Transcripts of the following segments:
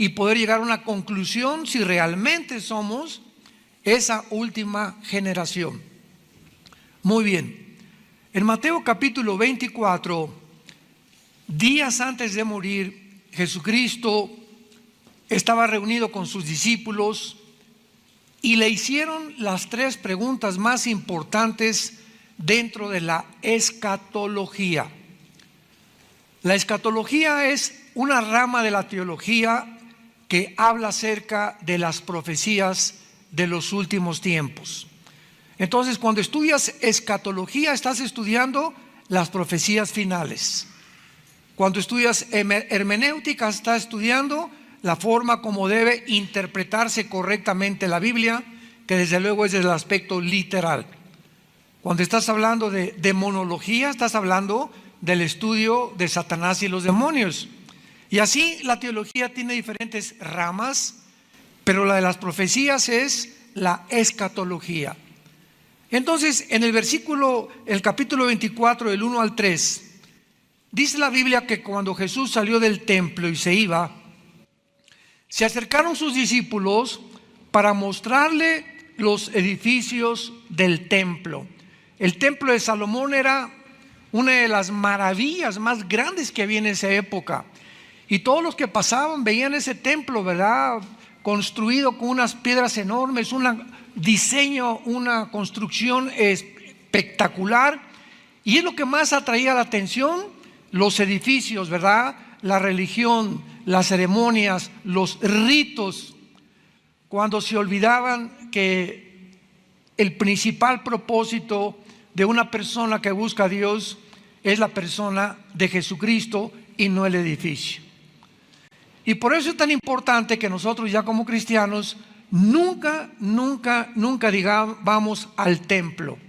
y poder llegar a una conclusión si realmente somos esa última generación. Muy bien, en Mateo capítulo 24, días antes de morir, Jesucristo estaba reunido con sus discípulos y le hicieron las tres preguntas más importantes dentro de la escatología. La escatología es una rama de la teología que habla acerca de las profecías de los últimos tiempos. Entonces, cuando estudias escatología, estás estudiando las profecías finales. Cuando estudias hermenéutica, estás estudiando la forma como debe interpretarse correctamente la Biblia, que desde luego es desde el aspecto literal. Cuando estás hablando de demonología, estás hablando del estudio de Satanás y los demonios. Y así la teología tiene diferentes ramas, pero la de las profecías es la escatología. Entonces, en el capítulo 24, del 1 al 3, dice la Biblia que cuando Jesús salió del templo y se iba, se acercaron sus discípulos para mostrarle los edificios del templo. El templo de Salomón era una de las maravillas más grandes que había en esa época. Y todos los que pasaban veían ese templo, ¿verdad?, construido con unas piedras enormes, un diseño, una construcción espectacular. Y es lo que más atraía la atención, los edificios, ¿verdad?, la religión, las ceremonias, los ritos, cuando se olvidaban que el principal propósito de una persona que busca a Dios es la persona de Jesucristo y no el edificio. Y por eso es tan importante que nosotros ya como cristianos nunca digamos vamos al templo,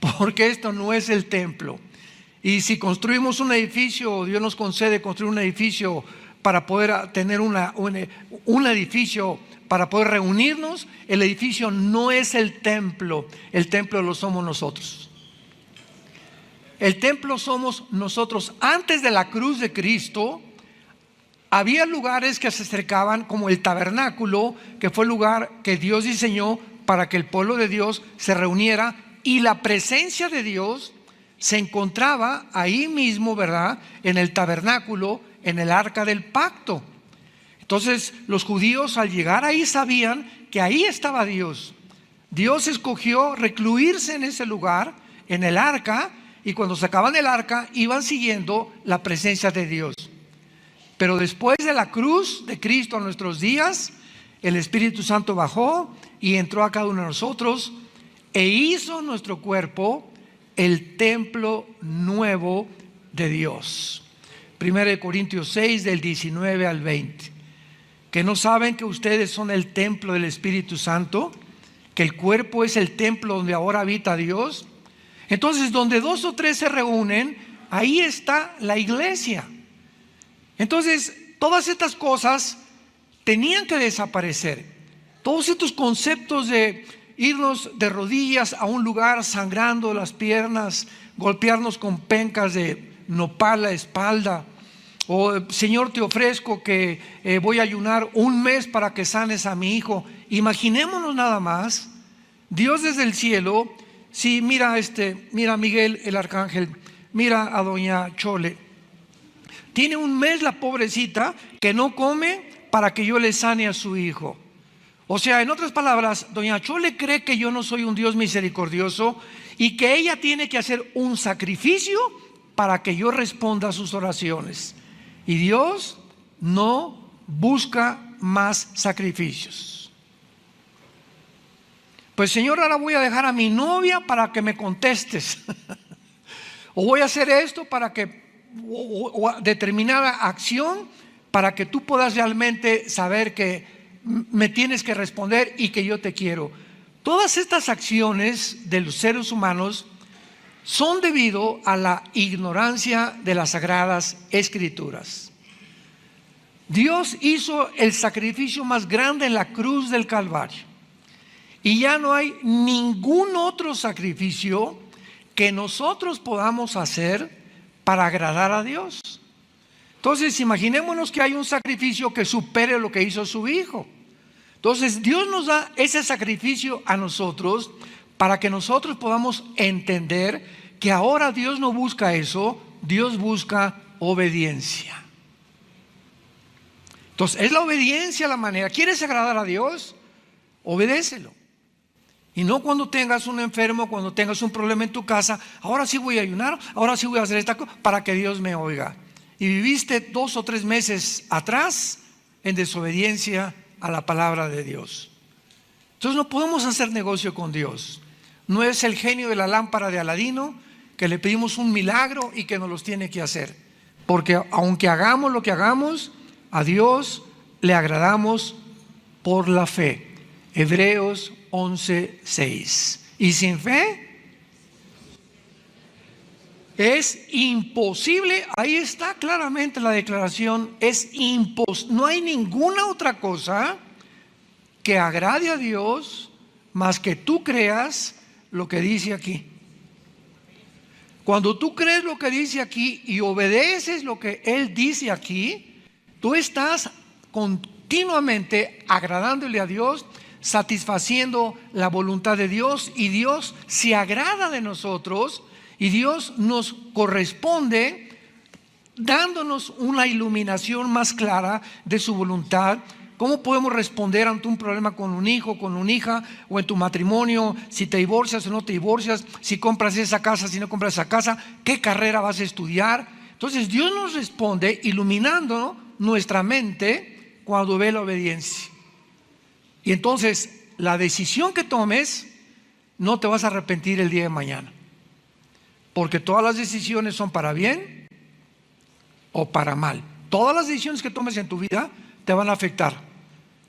porque esto no es el templo. Y si construimos un edificio, Dios nos concede construir un edificio para poder tener un edificio para poder reunirnos, el edificio no es el templo lo somos nosotros. El templo somos nosotros. Antes de la cruz de Cristo, había lugares que se acercaban como el tabernáculo, que fue el lugar que Dios diseñó para que el pueblo de Dios se reuniera, y la presencia de Dios se encontraba ahí mismo, ¿verdad?, en el tabernáculo, en el arca del pacto. Entonces los judíos al llegar ahí sabían que ahí estaba Dios. Dios escogió recluirse en ese lugar, en el arca, y cuando sacaban del arca iban siguiendo la presencia de Dios. Pero después de la cruz de Cristo a nuestros días, el Espíritu Santo bajó y entró a cada uno de nosotros e hizo nuestro cuerpo el templo nuevo de Dios. 1 Corintios 6, del 19 al 20. ¿Que no saben que ustedes son el templo del Espíritu Santo? Que el cuerpo es el templo donde ahora habita Dios. Entonces, donde 2 o 3 se reúnen, ahí está la iglesia. Entonces, todas estas cosas tenían que desaparecer. Todos estos conceptos de irnos de rodillas a un lugar sangrando las piernas, golpearnos con pencas de nopal la espalda, o Señor, te ofrezco que voy a ayunar un mes para que sanes a mi hijo. Imaginémonos nada más, Dios desde el cielo, sí, mira a Miguel el arcángel, mira a doña Chole, tiene un mes la pobrecita que no come para que yo le sane a su hijo. O sea, en otras palabras, doña Chole cree que yo no soy un Dios misericordioso y que ella tiene que hacer un sacrificio para que yo responda a sus oraciones. Y Dios no busca más sacrificios. Pues Señor, ahora voy a dejar a mi novia para que me contestes. O voy a hacer esto para que, o determinada acción para que tú puedas realmente saber que me tienes que responder y que yo te quiero. Todas estas acciones de los seres humanos son debido a la ignorancia de las Sagradas Escrituras. Dios hizo el sacrificio más grande en la cruz del Calvario y ya no hay ningún otro sacrificio que nosotros podamos hacer para agradar a Dios. Entonces, imaginémonos que hay un sacrificio que supere lo que hizo su Hijo. Entonces, Dios nos da ese sacrificio a nosotros para que nosotros podamos entender que ahora Dios no busca eso, Dios busca obediencia. Entonces, es la obediencia la manera. ¿Quieres agradar a Dios? Obedécelo. Y no cuando tengas un enfermo, cuando tengas un problema en tu casa, ahora sí voy a ayunar, ahora sí voy a hacer esta cosa para que Dios me oiga. Y viviste 2 o 3 meses atrás en desobediencia a la palabra de Dios. Entonces no podemos hacer negocio con Dios. No es el genio de la lámpara de Aladino que le pedimos un milagro y que nos los tiene que hacer. Porque aunque hagamos lo que hagamos, a Dios le agradamos por la fe. Hebreos 11:6. Y sin fe es imposible. Ahí está claramente la declaración. No hay ninguna otra cosa que agrade a Dios más que tú creas lo que dice aquí. Cuando tú crees lo que dice aquí y obedeces lo que Él dice aquí, tú estás continuamente agradándole a Dios, satisfaciendo la voluntad de Dios, y Dios se agrada de nosotros y Dios nos corresponde dándonos una iluminación más clara de su voluntad. ¿Cómo podemos responder ante un problema con un hijo, con una hija, o en tu matrimonio, si te divorcias o no te divorcias, si compras esa casa, si no compras esa casa, qué carrera vas a estudiar? Entonces Dios nos responde iluminando nuestra mente cuando ve la obediencia. Y entonces la decisión que tomes, no te vas a arrepentir el día de mañana, porque todas las decisiones son para bien o para mal. Todas las decisiones que tomes en tu vida te van a afectar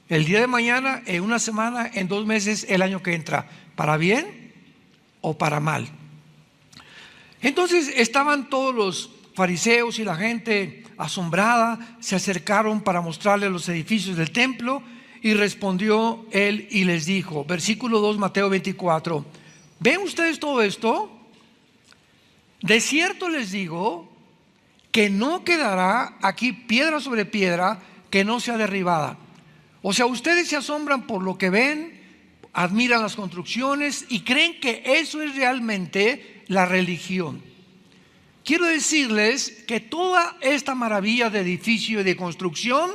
el día de mañana, en una semana, en 2 meses, el año que entra, para bien o para mal. Entonces estaban todos los fariseos y la gente asombrada, se acercaron para mostrarle los edificios del templo. Y respondió él y les dijo, versículo 2, Mateo 24, ¿ven ustedes todo esto? De cierto les digo que no quedará aquí piedra sobre piedra que no sea derribada. O sea, ustedes se asombran por lo que ven, admiran las construcciones y creen que eso es realmente la religión. Quiero decirles que toda esta maravilla de edificio y de construcción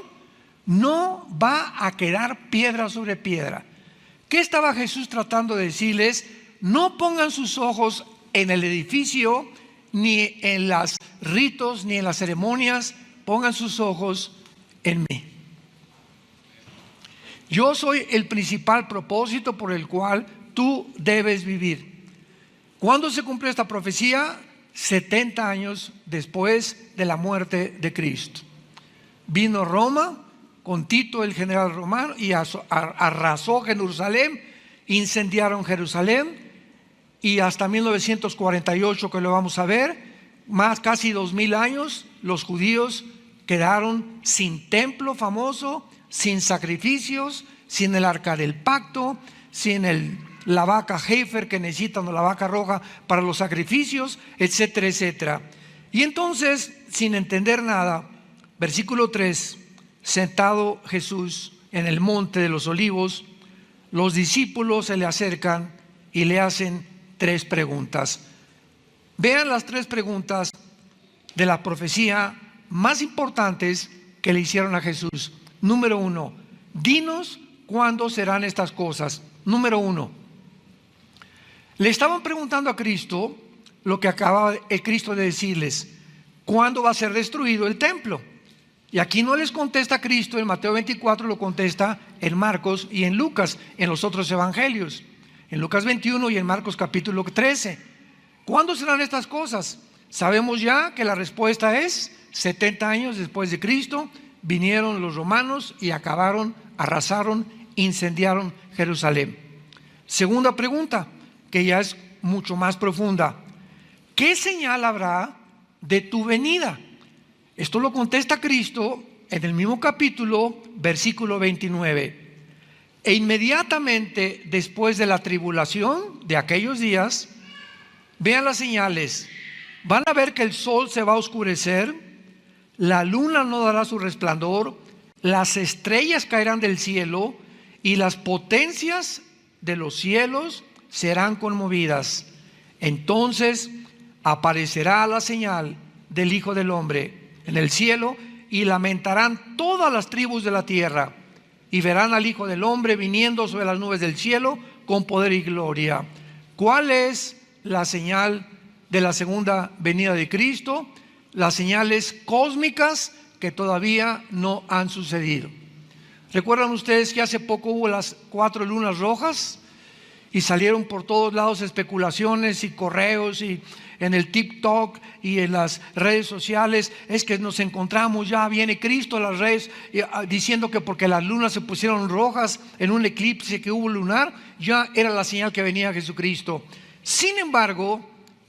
no va a quedar piedra sobre piedra. ¿Qué estaba Jesús tratando de decirles? No pongan sus ojos en el edificio, ni en los ritos, ni en las ceremonias. Pongan sus ojos en mí. Yo soy el principal propósito por el cual tú debes vivir. ¿Cuándo se cumplió esta profecía? 70 años después de la muerte de Cristo. Vino Roma con Tito, el general romano, y arrasó Jerusalén, incendiaron Jerusalén, y hasta 1948, que lo vamos a ver, casi 2000 años, los judíos quedaron sin templo famoso, sin sacrificios, sin el arca del pacto, sin la vaca heifer que necesitan, o la vaca roja para los sacrificios, etcétera, etcétera. Y entonces, sin entender nada, versículo 3, sentado Jesús en el monte de los olivos, los discípulos se le acercan y le hacen 3 preguntas. Vean las 3 preguntas de la profecía más importantes que le hicieron a Jesús. Número 1, dinos cuándo serán estas cosas. Número 1, le estaban preguntando a Cristo lo que acaba el Cristo de decirles: ¿cuándo va a ser destruido el templo? Y aquí no les contesta Cristo en Mateo 24, lo contesta en Marcos y en Lucas, en los otros evangelios, en Lucas 21 y en Marcos capítulo 13. ¿Cuándo serán estas cosas? Sabemos ya que la respuesta es 70 años después de Cristo. Vinieron los romanos y acabaron, arrasaron, incendiaron Jerusalén. Segunda pregunta, que ya es mucho más profunda: ¿qué señal habrá de tu venida? Esto lo contesta Cristo en el mismo capítulo, versículo 29. E inmediatamente después de la tribulación de aquellos días, vean las señales. Van a ver que el sol se va a oscurecer, la luna no dará su resplandor, las estrellas caerán del cielo y las potencias de los cielos serán conmovidas. Entonces aparecerá la señal del Hijo del Hombre en el cielo y lamentarán todas las tribus de la tierra y verán al Hijo del Hombre viniendo sobre las nubes del cielo con poder y gloria. ¿Cuál es la señal de la segunda venida de Cristo? Las señales cósmicas que todavía no han sucedido. ¿Recuerdan ustedes que hace poco hubo las 4 lunas rojas? Y salieron por todos lados especulaciones y correos y en el TikTok y en las redes sociales. Es que nos encontramos, ya viene Cristo a las redes diciendo que porque las lunas se pusieron rojas en un eclipse que hubo lunar, ya era la señal que venía Jesucristo. Sin embargo,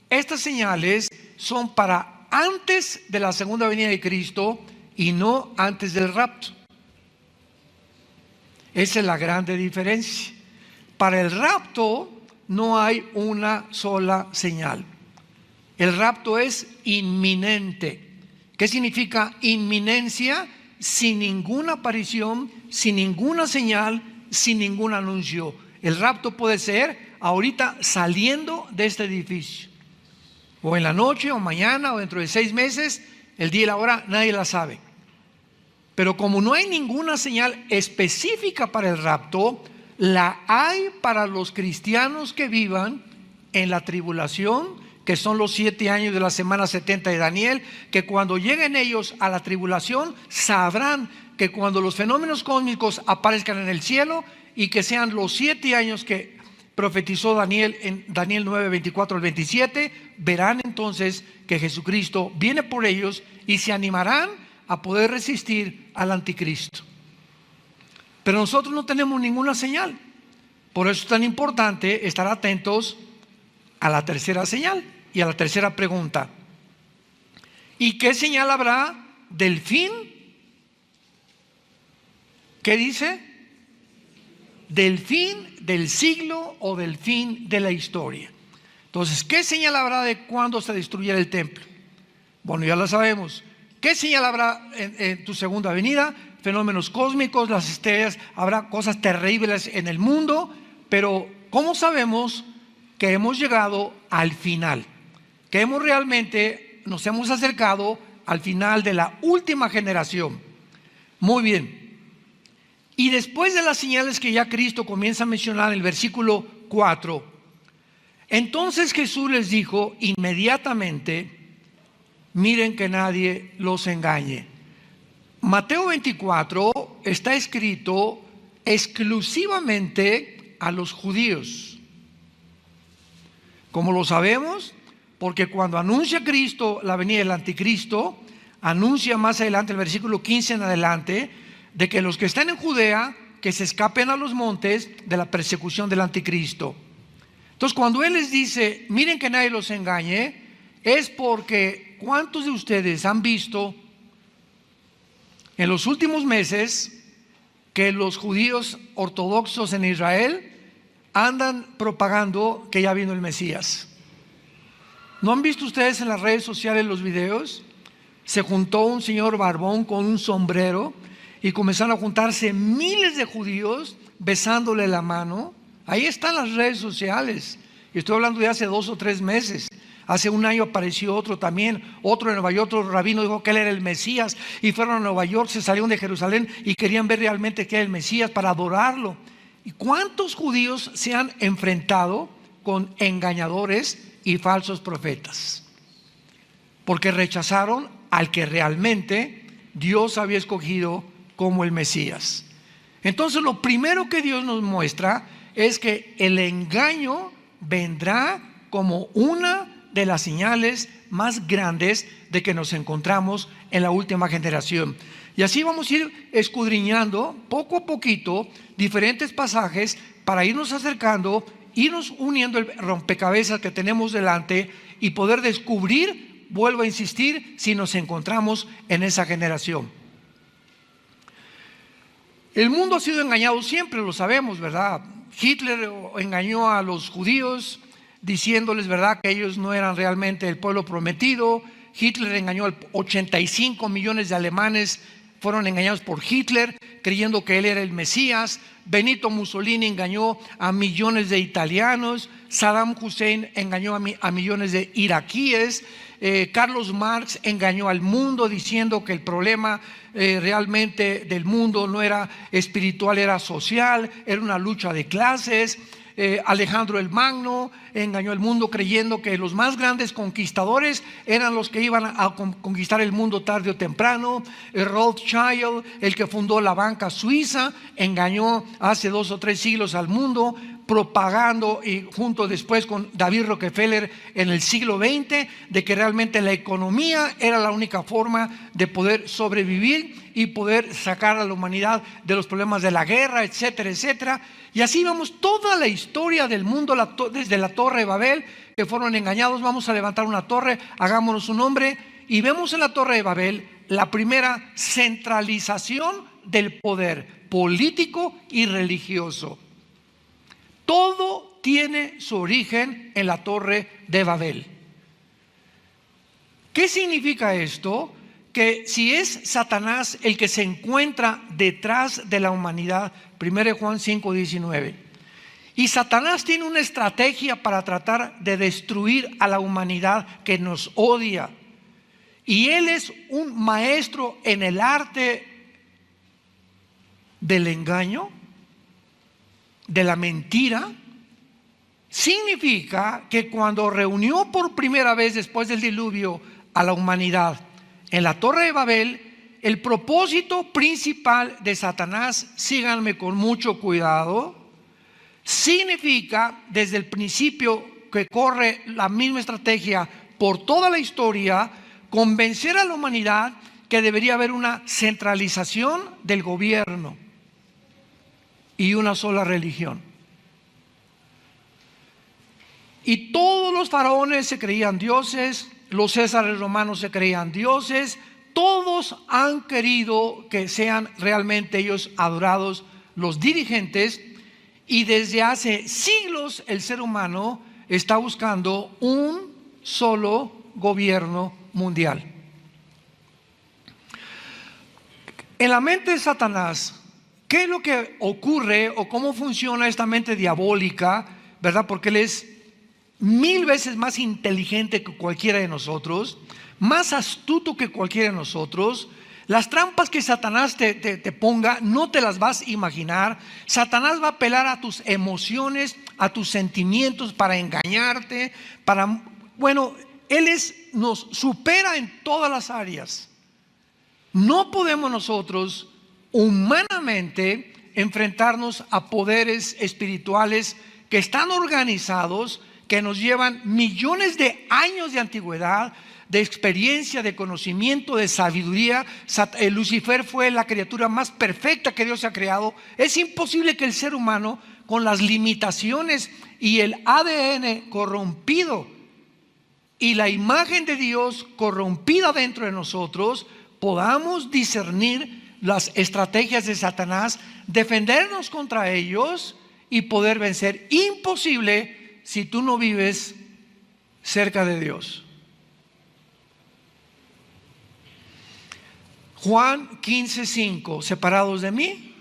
estas señales son para antes de la segunda venida de Cristo y no antes del rapto. Esa es la grande diferencia. Para el rapto no hay una sola señal. El rapto es inminente. ¿Qué significa inminencia? Sin ninguna aparición, sin ninguna señal, sin ningún anuncio. El rapto puede ser ahorita saliendo de este edificio, o en la noche, o mañana, o dentro de 6 meses. El día y la hora nadie la sabe. Pero como no hay ninguna señal específica para el rapto, la hay para los cristianos que vivan en la tribulación, que son los 7 años de la semana 70 de Daniel, que cuando lleguen ellos a la tribulación sabrán que cuando los fenómenos cósmicos aparezcan en el cielo y que sean los 7 años que profetizó Daniel en Daniel 9, 24 al 27, verán entonces que Jesucristo viene por ellos y se animarán a poder resistir al anticristo. Pero nosotros no tenemos ninguna señal. Por eso es tan importante estar atentos a la tercera señal y a la tercera pregunta. ¿Y qué señal habrá del fin? ¿Qué dice? Del fin del siglo o del fin de la historia. Entonces, ¿qué señal habrá de cuándo se destruyera el templo? Bueno, ya lo sabemos. ¿Qué señal habrá en tu segunda venida? Fenómenos cósmicos, las estrellas, habrá cosas terribles en el mundo. Pero ¿cómo sabemos que hemos llegado al final? Que realmente nos hemos acercado al final de la última generación. Muy bien. Y después de las señales que ya Cristo comienza a mencionar en el versículo 4, entonces Jesús les dijo inmediatamente: miren que nadie los engañe. Mateo 24 está escrito exclusivamente a los judíos. ¿Cómo lo sabemos? Porque cuando anuncia Cristo la venida del anticristo, anuncia más adelante, el versículo 15 en adelante, de que los que están en Judea, que se escapen a los montes de la persecución del anticristo. Entonces, cuando Él les dice, miren que nadie los engañe, es porque ¿cuántos de ustedes han visto en los últimos meses que los judíos ortodoxos en Israel andan propagando que ya vino el Mesías? ¿No han visto ustedes en las redes sociales los videos? Se juntó un señor barbón con un sombrero y comenzaron a juntarse miles de judíos besándole la mano. Ahí están las redes sociales. Y estoy hablando de hace 2 o 3 meses. Hace un año apareció otro también, otro en Nueva York, otro rabino dijo que él era el Mesías, y fueron a Nueva York, se salieron de Jerusalén y querían ver realmente que era el Mesías para adorarlo. ¿Y cuántos judíos se han enfrentado con engañadores y falsos profetas? Porque rechazaron al que realmente Dios había escogido como el Mesías. Entonces, lo primero que Dios nos muestra es que el engaño vendrá como una de las señales más grandes de que nos encontramos en la última generación. Y así vamos a ir escudriñando poco a poquito diferentes pasajes para irnos acercando, irnos uniendo el rompecabezas que tenemos delante y poder descubrir, vuelvo a insistir, si nos encontramos en esa generación. El mundo ha sido engañado siempre, lo sabemos, ¿verdad? Hitler engañó a los judíos diciéndoles, ¿verdad?, que ellos no eran realmente el pueblo prometido, Hitler engañó al 85 millones de alemanes, fueron engañados por Hitler, creyendo que él era el Mesías. Benito Mussolini engañó a millones de italianos. Saddam Hussein engañó a millones de iraquíes. Carlos Marx engañó al mundo diciendo que el problema realmente del mundo no era espiritual, era social, era una lucha de clases. Alejandro el Magno engañó al mundo creyendo que los más grandes conquistadores eran los que iban a conquistar el mundo tarde o temprano. Rothschild, el que fundó la banca suiza, engañó hace 2 o 3 siglos al mundo, propagando, y junto después con David Rockefeller en el siglo XX, de que realmente la economía era la única forma de poder sobrevivir y poder sacar a la humanidad de los problemas de la guerra, etcétera, etcétera. Y así vamos toda la historia del mundo, desde la Torre de Babel, que fueron engañados. Vamos a levantar una torre, hagámonos un nombre, y vemos en la Torre de Babel la primera centralización del poder político y religioso. Todo tiene su origen en la Torre de Babel. ¿Qué significa esto? Que si es Satanás el que se encuentra detrás de la humanidad, 1 Juan 5:19, y Satanás tiene una estrategia para tratar de destruir a la humanidad que nos odia, y él es un maestro en el arte del engaño, de la mentira. Significa que cuando reunió por primera vez después del diluvio a la humanidad en la Torre de Babel, el propósito principal de Satanás, síganme con mucho cuidado, significa desde el principio que corre la misma estrategia por toda la historia, convencer a la humanidad que debería haber una centralización del gobierno y una sola religión. Y todos los faraones se creían dioses, los césares romanos se creían dioses, todos han querido que sean realmente ellos adorados, los dirigentes, y desde hace siglos el ser humano está buscando un solo gobierno mundial. En la mente de Satanás, ¿qué es lo que ocurre o cómo funciona esta mente diabólica? ¿Verdad? Porque él es 1000 veces más inteligente que cualquiera de nosotros, más astuto que cualquiera de nosotros. Las trampas que Satanás te ponga, no te las vas a imaginar. Satanás va a apelar a tus emociones, a tus sentimientos para engañarte, él nos supera en todas las áreas. No podemos nosotros humanamente enfrentarnos a poderes espirituales que están organizados, que nos llevan millones de años de antigüedad, de experiencia, de conocimiento, de sabiduría. Lucifer fue la criatura más perfecta que Dios ha creado. Es imposible que el ser humano, con las limitaciones y el ADN corrompido y la imagen de Dios corrompida dentro de nosotros, podamos discernir las estrategias de Satanás, defendernos contra ellos y poder vencer. Imposible si tú no vives cerca de Dios. Juan 15:5, separados de mí.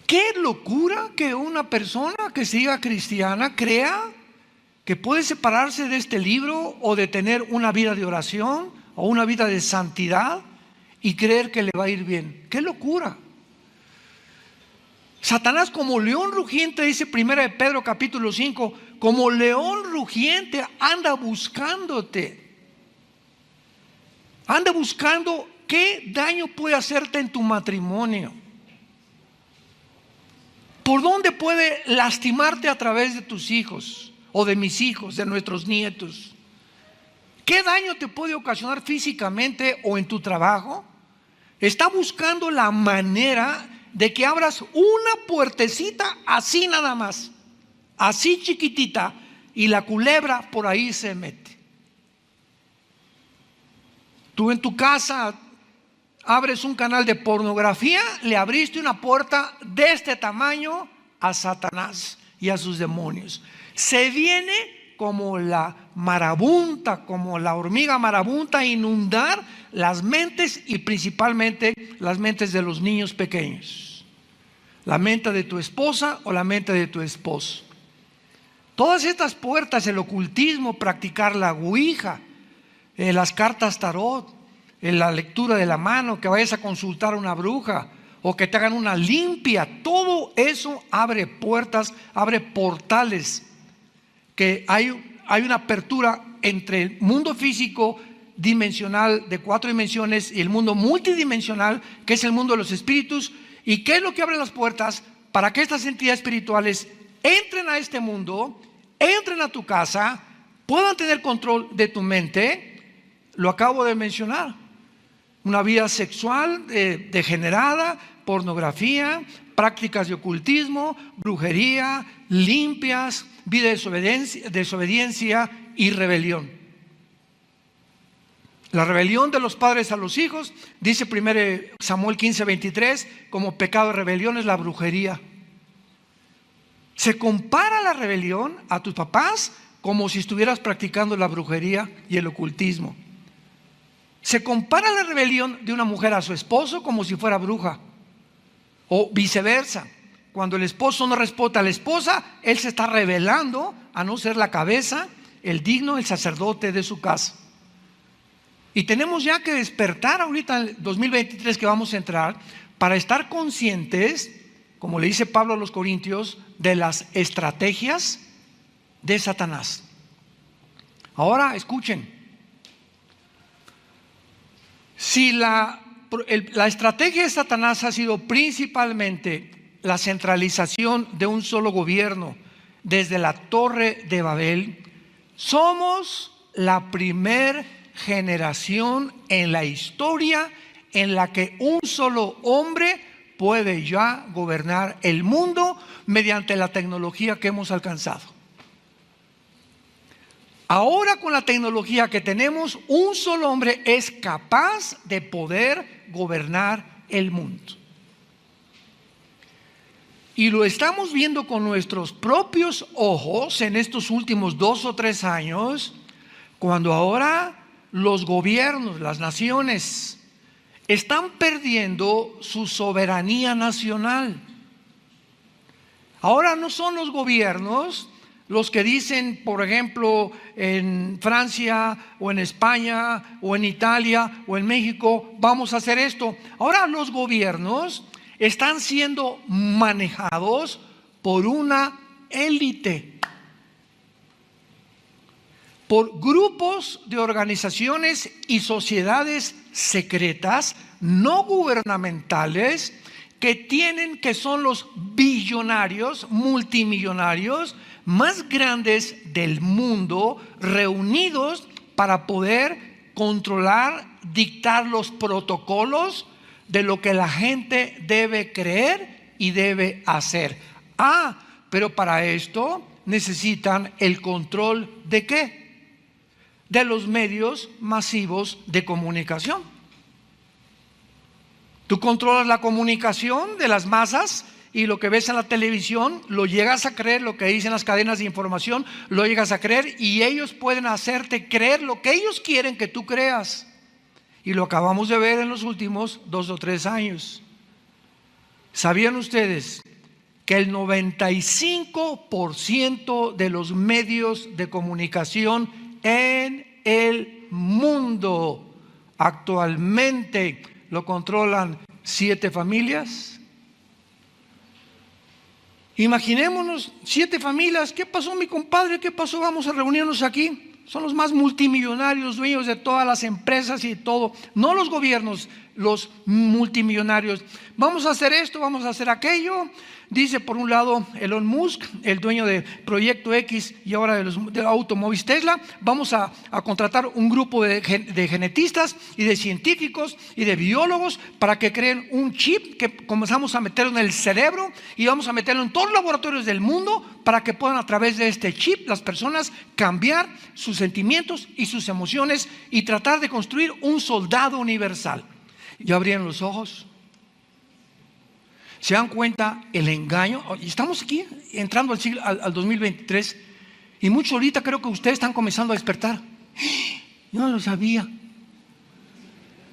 Qué locura que una persona que se diga cristiana crea que puede separarse de este libro o de tener una vida de oración o una vida de santidad y creer que le va a ir bien. Qué locura. Satanás, como león rugiente, dice 1 Pedro capítulo 5, como león rugiente anda buscándote. Anda buscando qué daño puede hacerte en tu matrimonio. ¿Por dónde puede lastimarte a través de tus hijos o de mis hijos, de nuestros nietos? ¿Qué daño te puede ocasionar físicamente o en tu trabajo? Está buscando la manera de que abras una puertecita así nada más, así chiquitita, y la culebra por ahí se mete. Tú en tu casa abres un canal de pornografía, le abriste una puerta de este tamaño a Satanás y a sus demonios. Se viene como la marabunta, como la hormiga marabunta, inundar las mentes y principalmente las mentes de los niños pequeños. La mente de tu esposa o la mente de tu esposo. Todas estas puertas, el ocultismo, practicar la ouija, las cartas tarot, la lectura de la mano, que vayas a consultar a una bruja o que te hagan una limpia, todo eso abre puertas, abre portales, que hay una apertura entre el mundo físico dimensional de 4 dimensiones y el mundo multidimensional, que es el mundo de los espíritus. ¿Y qué es lo que abre las puertas? Para que estas entidades espirituales entren a este mundo, entren a tu casa, puedan tener control de tu mente. Lo acabo de mencionar: una vida sexual degenerada, pornografía, prácticas de ocultismo, brujería, limpias, vida de desobediencia y rebelión. La rebelión de los padres a los hijos, dice 1 Samuel 15:23, como pecado de rebelión es la brujería. Se compara la rebelión a tus papás como si estuvieras practicando la brujería y el ocultismo. Se compara la rebelión de una mujer a su esposo como si fuera bruja, o viceversa. Cuando el esposo no respeta a la esposa, él se está rebelando a no ser la cabeza, el digno, el sacerdote de su casa. Y tenemos ya que despertar ahorita en el 2023 que vamos a entrar, para estar conscientes, como le dice Pablo a los Corintios, de las estrategias de Satanás. Ahora escuchen: si la estrategia de Satanás ha sido principalmente la centralización de un solo gobierno desde la Torre de Babel, somos la primer generación en la historia en la que un solo hombre puede ya gobernar el mundo mediante la tecnología que hemos alcanzado. Ahora, con la tecnología que tenemos, un solo hombre es capaz de poder gobernar el mundo. Y lo estamos viendo con nuestros propios ojos en estos últimos 2 o 3 años, cuando ahora los gobiernos, las naciones, están perdiendo su soberanía nacional. Ahora no son los gobiernos los que dicen, por ejemplo, en Francia o en España o en Italia o en México, vamos a hacer esto. Ahora los gobiernos están siendo manejados por una élite, por grupos de organizaciones y sociedades secretas no gubernamentales que son los billonarios, multimillonarios más grandes del mundo, reunidos para poder controlar, dictar los protocolos de lo que la gente debe creer y debe hacer. Pero para esto necesitan el control ¿de qué? De los medios masivos de comunicación. Tú controlas la comunicación de las masas y lo que ves en la televisión lo llegas a creer, lo que dicen las cadenas de información lo llegas a creer, y ellos pueden hacerte creer lo que ellos quieren que tú creas. Y lo acabamos de ver en los últimos 2 o 3 años. ¿Sabían ustedes que el 95% de los medios de comunicación en el mundo actualmente lo controlan 7 familias? Imaginémonos 7 familias. ¿Qué pasó, mi compadre? ¿Qué pasó? Vamos a reunirnos aquí. Son los más multimillonarios, dueños de todas las empresas y todo. No los gobiernos, los multimillonarios. Vamos a hacer esto, vamos a hacer aquello. Dice por un lado Elon Musk, el dueño de Proyecto X y ahora de automóviles Tesla: vamos a contratar un grupo de genetistas y de científicos y de biólogos para que creen un chip que comenzamos a meterlo en el cerebro y vamos a meterlo en todos los laboratorios del mundo para que puedan, a través de este chip, las personas cambiar sus sentimientos y sus emociones y tratar de construir un soldado universal. ¿Ya abrieron los ojos? ¿Se dan cuenta el engaño? Y estamos aquí entrando al 2023 Y muchos ahorita creo que ustedes están comenzando a despertar. Yo no lo sabía.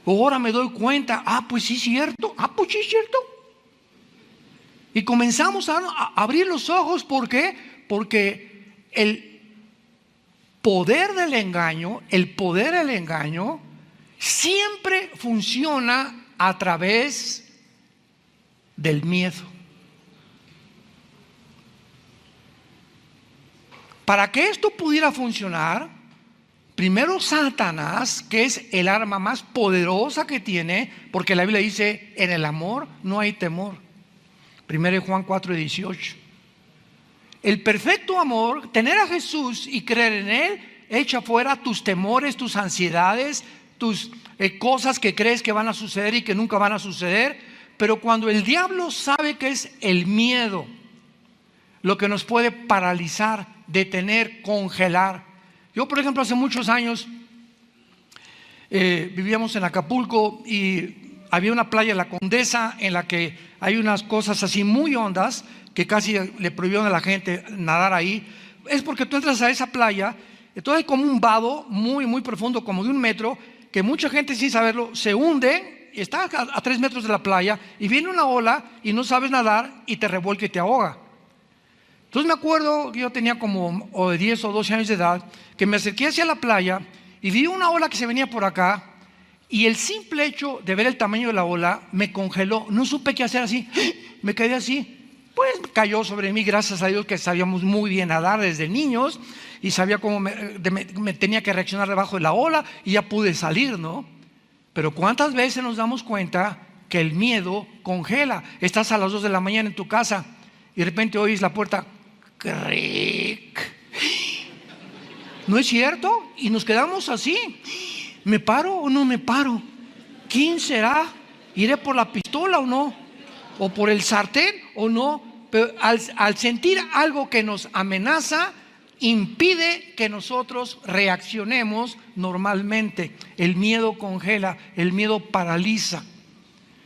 Ahora me doy cuenta. Pues sí es cierto. Pues sí es cierto. Y comenzamos a abrir los ojos. ¿Por qué? Porque el poder del engaño siempre funciona a través del miedo. Para que esto pudiera funcionar, primero Satanás, que es el arma más poderosa que tiene, porque la Biblia dice, en el amor no hay temor. 1 Juan 4:18. El perfecto amor, tener a Jesús y creer en Él, echa fuera tus temores, tus ansiedades, tus cosas que crees que van a suceder y que nunca van a suceder. Pero cuando el diablo sabe que es el miedo lo que nos puede paralizar, detener, congelar. Yo, por ejemplo, hace muchos años vivíamos en Acapulco y había una playa, la Condesa, en la que hay unas cosas así muy hondas que casi le prohibieron a la gente nadar ahí. Es porque tú entras a esa playa, entonces hay como un vado muy, muy profundo, como de 1 metro, que mucha gente sin saberlo se hunde, está a 3 metros de la playa y viene una ola y no sabes nadar y te revuelca y te ahoga. Entonces me acuerdo que yo tenía como 10 o 12 años de edad, que me acerqué hacia la playa y vi una ola que se venía por acá, y el simple hecho de ver el tamaño de la ola me congeló. No supe qué hacer, así me quedé así. Pues cayó sobre mí, gracias a Dios que sabíamos muy bien nadar desde niños y sabía cómo me tenía que reaccionar debajo de la ola, y ya pude salir, ¿no? Pero ¿cuántas veces nos damos cuenta que el miedo congela? Estás a las 2 de la mañana en tu casa y de repente oyes la puerta, cric. ¿No es cierto? Y nos quedamos así. ¿Me paro o no me paro? ¿Quién será? ¿Iré por la pistola o no? ¿O por el sartén o no? Pero al sentir algo que nos amenaza, impide que nosotros reaccionemos normalmente. El miedo congela, el miedo paraliza.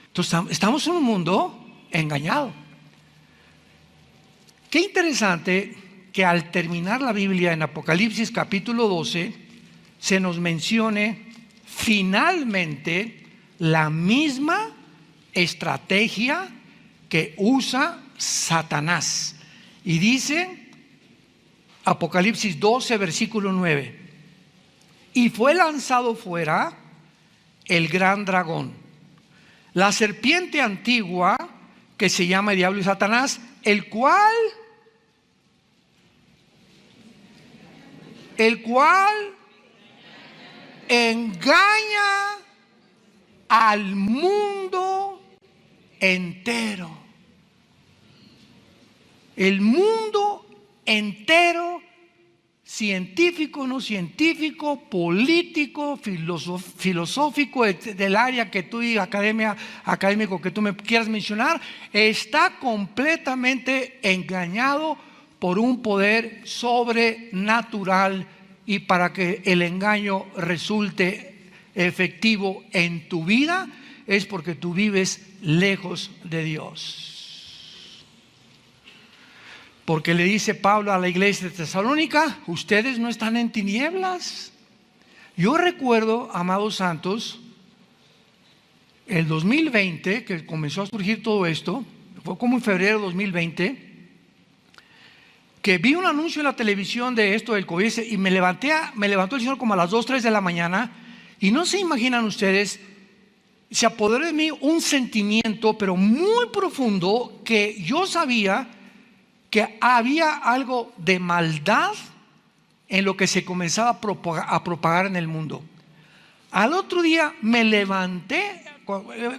Entonces estamos en un mundo engañado. Qué interesante que al terminar la Biblia en Apocalipsis capítulo 12 se nos mencione finalmente la misma estrategia que usa Satanás. Y dice Apocalipsis 12 versículo 9: y fue lanzado fuera el gran dragón, la serpiente antigua, que se llama Diablo y Satanás, el cual engaña al mundo entero. El mundo entero, científico, no científico, político, filosófico, del área que tú y académico que tú me quieras mencionar, está completamente engañado por un poder sobrenatural. Y para que el engaño resulte efectivo en tu vida, es porque tú vives lejos de Dios. Porque le dice Pablo a la iglesia de Tesalónica: ustedes no están en tinieblas. Yo recuerdo, amados santos, el 2020, que comenzó a surgir todo esto, fue como en febrero de 2020, que vi un anuncio en la televisión de esto del COVID, y me levantó el Señor como a las 2, 3 de la mañana, y no se imaginan ustedes, se apoderó de mí un sentimiento, pero muy profundo, que yo sabía que había algo de maldad en lo que se comenzaba a propagar en el mundo. Al otro día me levanté,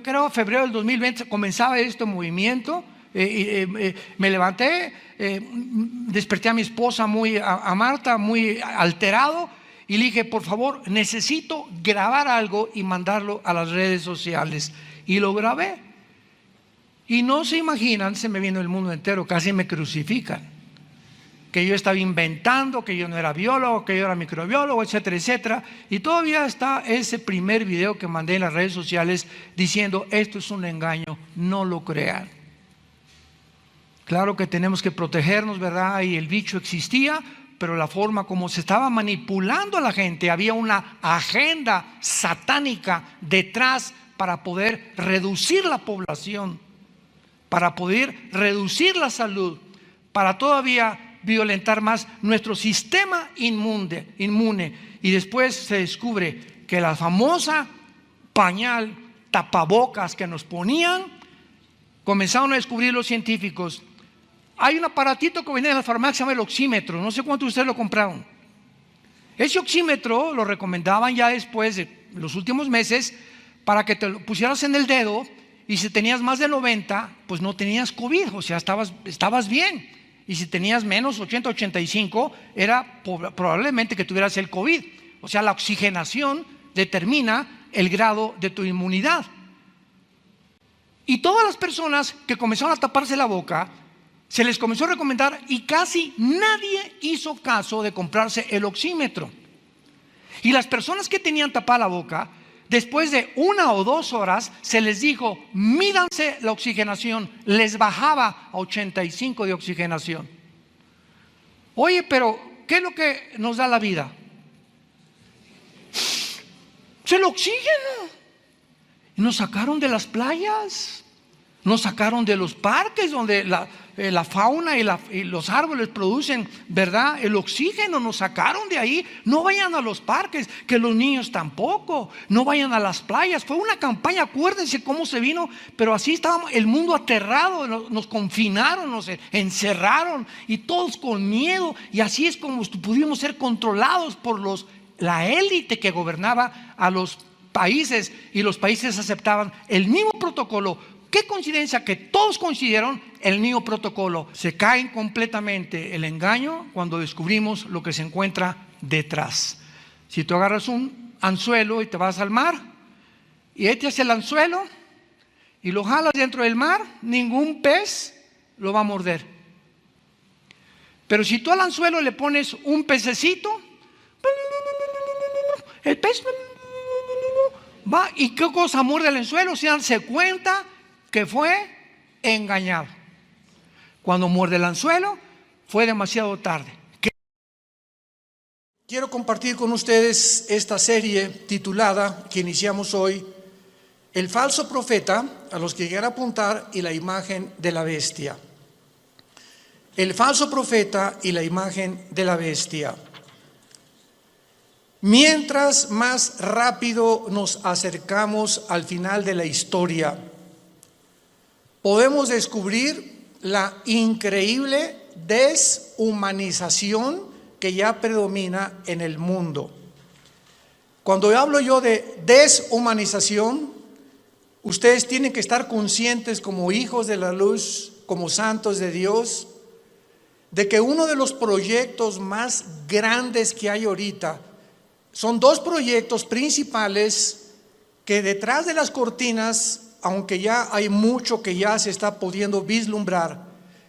creo febrero del 2020 comenzaba este movimiento. Me levanté, desperté a mi esposa, a Marta, muy alterado, y le dije: por favor, necesito grabar algo y mandarlo a las redes sociales. Y lo grabé. Y no se imaginan, se me vino el mundo entero, casi me crucifican, que yo estaba inventando, que yo no era biólogo, que yo era microbiólogo, etcétera, etcétera. Y todavía está ese primer video que mandé en las redes sociales diciendo: esto es un engaño, no lo crean. Claro que tenemos que protegernos, ¿verdad? Y el bicho existía, pero la forma como se estaba manipulando a la gente, había una agenda satánica detrás para poder reducir la población, para poder reducir la salud, para todavía violentar más nuestro sistema inmune. Y después se descubre que la famosa pañal, tapabocas que nos ponían, comenzaron a descubrir los científicos. Hay un aparatito que viene en la farmacia, se llama el oxímetro. No sé cuántos de ustedes lo compraron. Ese oxímetro lo recomendaban ya después de los últimos meses para que te lo pusieras en el dedo, y si tenías más de 90, pues no tenías COVID, o sea, estabas bien. Y si tenías menos 80, 85, era probablemente que tuvieras el COVID. O sea, la oxigenación determina el grado de tu inmunidad. Y todas las personas que comenzaron a taparse la boca, se les comenzó a recomendar, y casi nadie hizo caso de comprarse el oxímetro. Y las personas que tenían tapada la boca, después de 1 o 2 horas, se les dijo: mídanse la oxigenación. Les bajaba a 85 de oxigenación. Oye, pero ¿qué es lo que nos da la vida? Es el oxígeno. Y nos sacaron de las playas, nos sacaron de los parques donde la fauna y los árboles producen, ¿verdad?, el oxígeno. Nos sacaron de ahí. No vayan a los parques, que los niños tampoco. No vayan a las playas. Fue una campaña, acuérdense cómo se vino, pero así estábamos, el mundo aterrado. Nos confinaron, nos encerraron, y todos con miedo. Y así es como pudimos ser controlados por la élite que gobernaba a los países, y los países aceptaban el mismo protocolo. Qué coincidencia que todos coincidieron el mismo protocolo. Se caen completamente el engaño cuando descubrimos lo que se encuentra detrás. Si tú agarras un anzuelo y te vas al mar, y echas el anzuelo y lo jalas dentro del mar, ningún pez lo va a morder. Pero si tú al anzuelo le pones un pececito, el pez va, ¿y qué cosa muerde el anzuelo? Se dan cuenta que fue engañado. Cuando muerde el anzuelo, fue demasiado tarde. Quiero compartir con ustedes esta serie titulada, que iniciamos hoy, El falso profeta, a los que llegan a apuntar, y la imagen de la bestia. El falso profeta y la imagen de la bestia. Mientras más rápido nos acercamos al final de la historia, podemos descubrir la increíble deshumanización que ya predomina en el mundo. Cuando hablo yo de deshumanización, ustedes tienen que estar conscientes, como hijos de la luz, como santos de Dios, de que uno de los proyectos más grandes que hay ahorita son 2 proyectos principales que detrás de las cortinas, aunque ya hay mucho que ya se está pudiendo vislumbrar,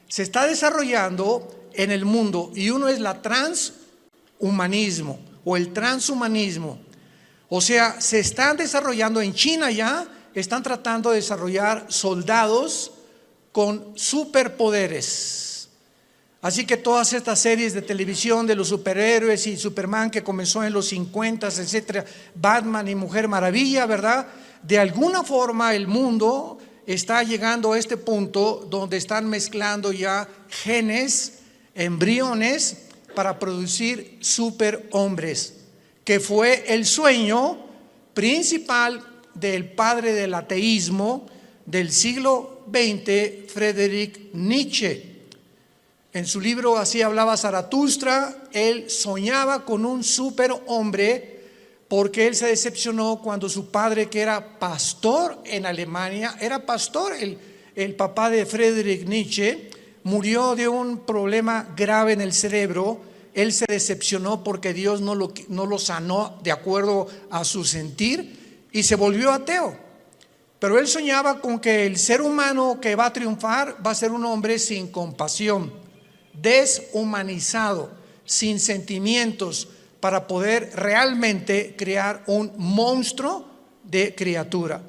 se está desarrollando en el mundo, y uno es la transhumanismo o el transhumanismo. O sea, se están desarrollando en China, ya están tratando de desarrollar soldados con superpoderes. Así que todas estas series de televisión de los superhéroes y Superman, que comenzó en los 50, etcétera, Batman y Mujer Maravilla, ¿verdad? De alguna forma el mundo está llegando a este punto donde están mezclando ya genes, embriones, para producir superhombres, que fue el sueño principal del padre del ateísmo del siglo XX, Friedrich Nietzsche. En su libro Así hablaba Zaratustra, él soñaba con un superhombre, porque él se decepcionó cuando su padre, que era pastor en Alemania, era pastor, el papá de Friedrich Nietzsche, murió de un problema grave en el cerebro. Él se decepcionó porque Dios no lo sanó de acuerdo a su sentir, y se volvió ateo. Pero él soñaba con que el ser humano que va a triunfar va a ser un hombre sin compasión, deshumanizado, sin sentimientos, para poder realmente crear un monstruo de criatura.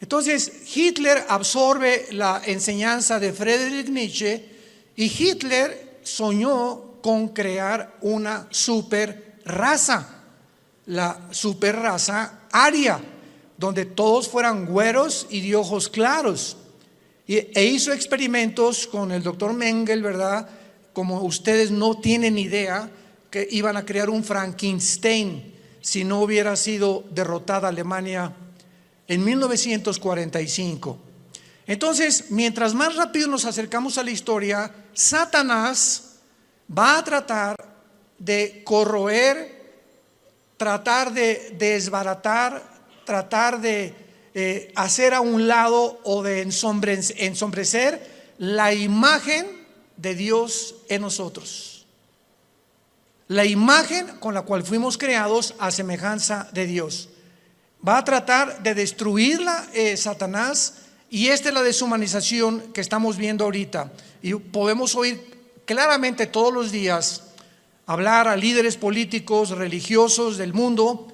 Entonces Hitler absorbe la enseñanza de Friedrich Nietzsche, y Hitler soñó con crear una super raza, la super raza aria, donde todos fueran güeros y de ojos claros. E hizo experimentos con el doctor Mengele, ¿verdad? Como ustedes no tienen idea, que iban a crear un Frankenstein si no hubiera sido derrotada Alemania en 1945. Entonces, mientras más rápido nos acercamos a la historia, Satanás va a tratar de corroer, tratar de desbaratar, tratar de hacer a un lado o de ensombrecer la imagen de Dios en nosotros, la imagen con la cual fuimos creados a semejanza de Dios. Va a tratar de destruirla Satanás, y esta es la deshumanización que estamos viendo ahorita. Y podemos oír claramente todos los días hablar a líderes políticos, religiosos del mundo,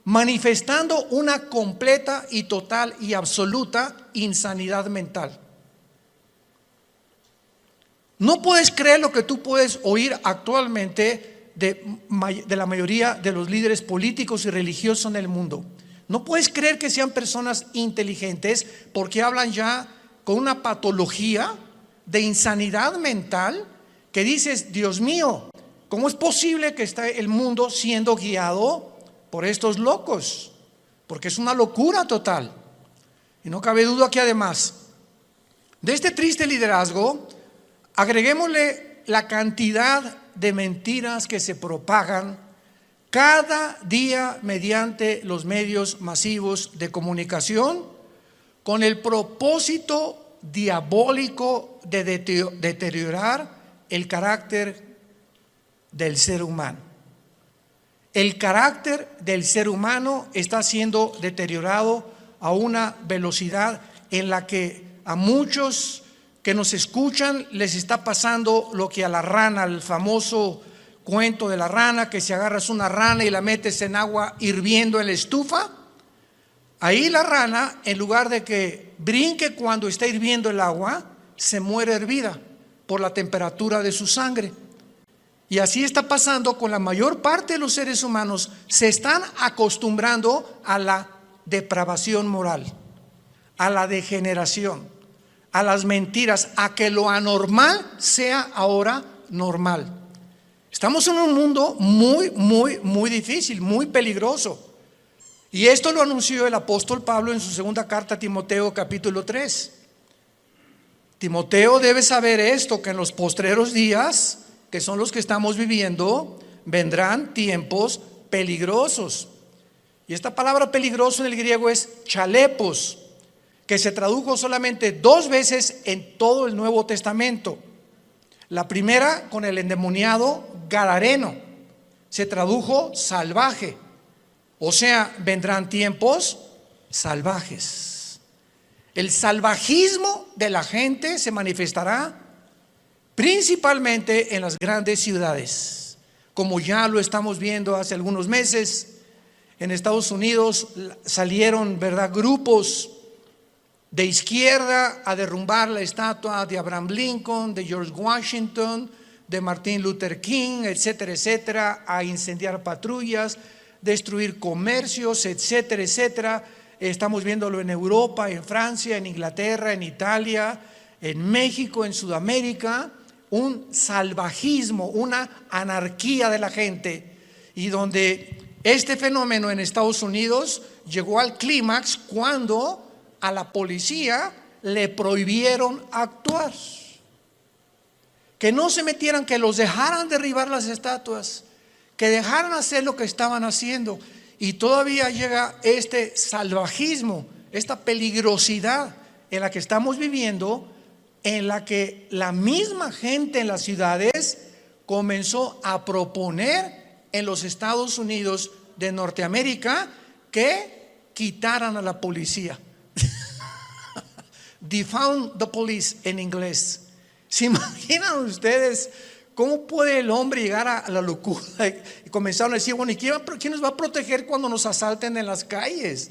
manifestando una completa y total y absoluta insanidad mental. No puedes creer lo que tú puedes oír actualmente de la mayoría de los líderes políticos y religiosos en el mundo. No puedes creer que sean personas inteligentes, porque hablan ya con una patología de insanidad mental que dices: Dios mío, ¿cómo es posible que esté el mundo siendo guiado por estos locos? Porque es una locura total. Y no cabe duda que además de este triste liderazgo, agreguémosle la cantidad de mentiras que se propagan cada día mediante los medios masivos de comunicación, con el propósito diabólico de deteriorar el carácter del ser humano. El carácter del ser humano está siendo deteriorado a una velocidad en la que a muchos que nos escuchan les está pasando lo que a la rana, el famoso cuento de la rana, que si agarras una rana y la metes en agua hirviendo en la estufa, ahí la rana, en lugar de que brinque cuando está hirviendo el agua, se muere hervida por la temperatura de su sangre. Y así está pasando con la mayor parte de los seres humanos. Se están acostumbrando a la depravación moral, a la degeneración, a las mentiras, a que lo anormal sea ahora normal. Estamos en un mundo muy difícil, muy peligroso. Y esto lo anunció el apóstol Pablo en su segunda carta a Timoteo, capítulo 3. Timoteo debe saber esto, que en los postreros días, que son los que estamos viviendo, vendrán tiempos peligrosos. Y esta palabra peligroso en el griego es chalepos, que se tradujo solamente 2 veces en todo el Nuevo Testamento. La primera con el endemoniado gadareno, se tradujo salvaje. O sea, vendrán tiempos salvajes. El salvajismo de la gente se manifestará principalmente en las grandes ciudades, como ya lo estamos viendo hace algunos meses. En Estados Unidos salieron, ¿verdad?, grupos de izquierda a derrumbar la estatua de Abraham Lincoln, de George Washington, de Martin Luther King, etcétera, etcétera, a incendiar patrullas, destruir comercios, etcétera, etcétera. Estamos viéndolo en Europa, en Francia, en Inglaterra, en Italia, en México, en Sudamérica, un salvajismo, una anarquía de la gente, y donde este fenómeno en Estados Unidos llegó al clímax cuando a la policía le prohibieron actuar, que no se metieran, que los dejaran derribar las estatuas, que dejaran hacer lo que estaban haciendo. Y todavía llega este salvajismo, esta peligrosidad en la que estamos viviendo, en la que la misma gente en las ciudades comenzó a proponer en los Estados Unidos de Norteamérica que quitaran a la policía. Defund the police en inglés. ¿Se imaginan ustedes cómo puede el hombre llegar a la locura? Y comenzaron a decir: bueno, ¿y quién nos va a proteger cuando nos asalten en las calles?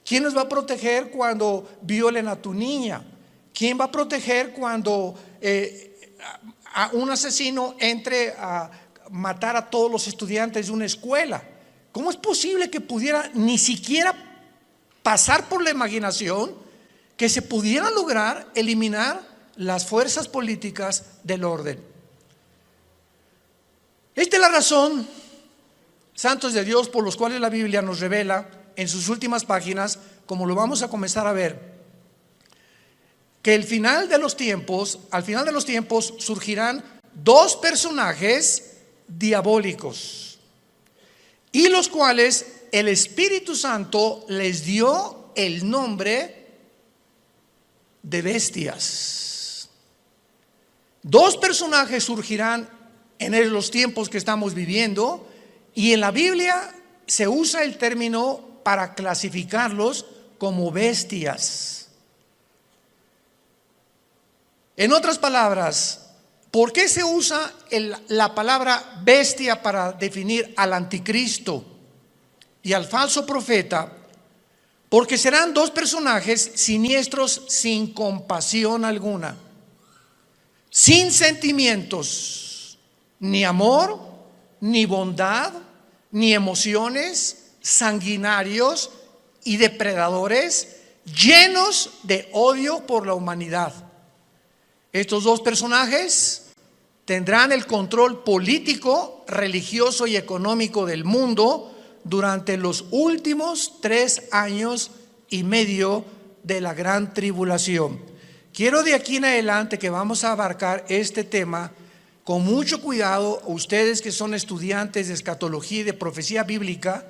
¿Quién nos va a proteger cuando violen a tu niña? ¿Quién va a proteger cuando un asesino entre a matar a todos los estudiantes de una escuela. ¿Cómo es posible que pudiera ni siquiera pasar por la imaginación que se pudiera lograr eliminar las fuerzas políticas del orden? Esta es la razón, santos de Dios, por los cuales la Biblia nos revela en sus últimas páginas, como lo vamos a comenzar a ver, que al final de los tiempos surgirán dos personajes diabólicos, y los cuales el Espíritu Santo les dio el nombre de bestias. Dos personajes surgirán en los tiempos que estamos viviendo, y en la Biblia se usa el término para clasificarlos como bestias. En otras palabras, ¿por qué se usa la palabra bestia para definir al anticristo y al falso profeta? Porque serán dos personajes siniestros, sin compasión alguna, sin sentimientos, ni amor, ni bondad, ni emociones, sanguinarios y depredadores, llenos de odio por la humanidad. Estos dos personajes tendrán el control político, religioso y económico del mundo durante los últimos 3 años y medio de la gran tribulación. Quiero de aquí en adelante que vamos a abarcar este tema con mucho cuidado, ustedes que son estudiantes de escatología y de profecía bíblica,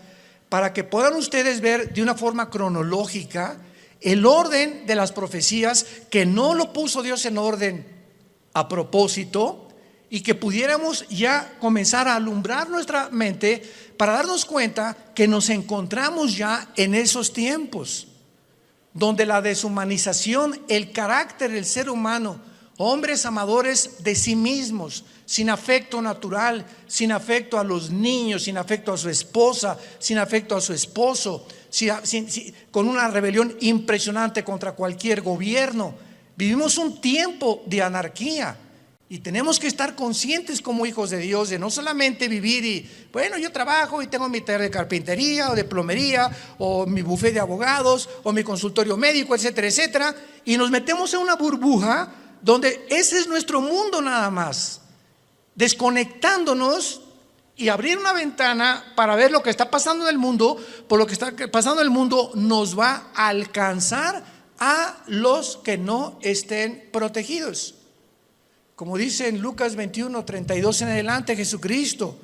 para que puedan ustedes ver de una forma cronológica el orden de las profecías, que no lo puso Dios en orden a propósito, y que pudiéramos ya comenzar a alumbrar nuestra mente para darnos cuenta que nos encontramos ya en esos tiempos donde la deshumanización, el carácter del ser humano, hombres amadores de sí mismos, sin afecto natural, sin afecto a los niños, sin afecto a su esposa, sin afecto a su esposo, con una rebelión impresionante contra cualquier gobierno. Vivimos un tiempo de anarquía, y tenemos que estar conscientes como hijos de Dios de no solamente vivir y, bueno, yo trabajo y tengo mi taller de carpintería o de plomería o mi bufete de abogados o mi consultorio médico, etcétera, etcétera, y nos metemos en una burbuja donde ese es nuestro mundo nada más, desconectándonos y abrir una ventana para ver lo que está pasando en el mundo. Por lo que está pasando en el mundo nos va a alcanzar a los que no estén protegidos. Como dice en Lucas 21, 32 en adelante, Jesucristo: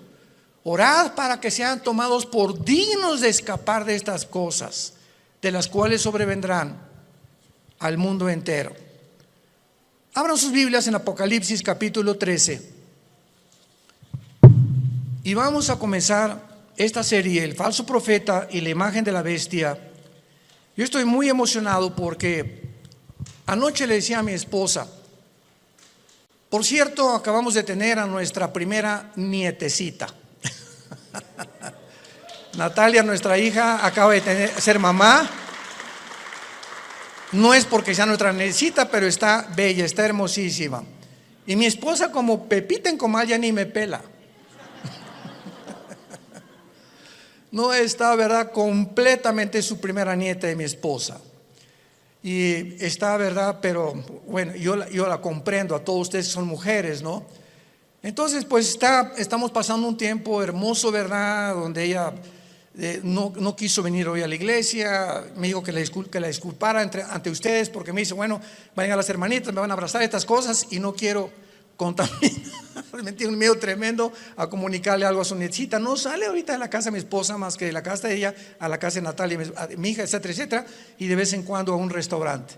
orad para que sean tomados por dignos de escapar de estas cosas, de las cuales sobrevendrán al mundo entero. Abran sus Biblias en Apocalipsis capítulo 13. Y vamos a comenzar esta serie, el falso profeta y la imagen de la bestia. Yo estoy muy emocionado porque anoche le decía a mi esposa, por cierto, acabamos de tener a nuestra primera nietecita. Natalia, nuestra hija, acaba de ser mamá. No es porque sea nuestra nietecita, pero está bella, está hermosísima. Y mi esposa, como Pepita en comal, ya ni me pela. No está, ¿verdad?, completamente su primera nieta de mi esposa. Y está, ¿verdad?, pero bueno, yo la comprendo, a todos ustedes son mujeres, ¿no? Entonces, pues estamos pasando un tiempo hermoso, ¿verdad?, donde ella no quiso venir hoy a la iglesia. Me dijo que la disculpara ante ustedes, porque me dice, bueno, vayan a las hermanitas, me van a abrazar, estas cosas, y no quiero contaminar. Me tiene un miedo tremendo a comunicarle algo a su nietecita. No sale ahorita de la casa de mi esposa más que de la casa de ella a la casa de Natalia, mi hija, etcétera, etcétera, y de vez en cuando a un restaurante.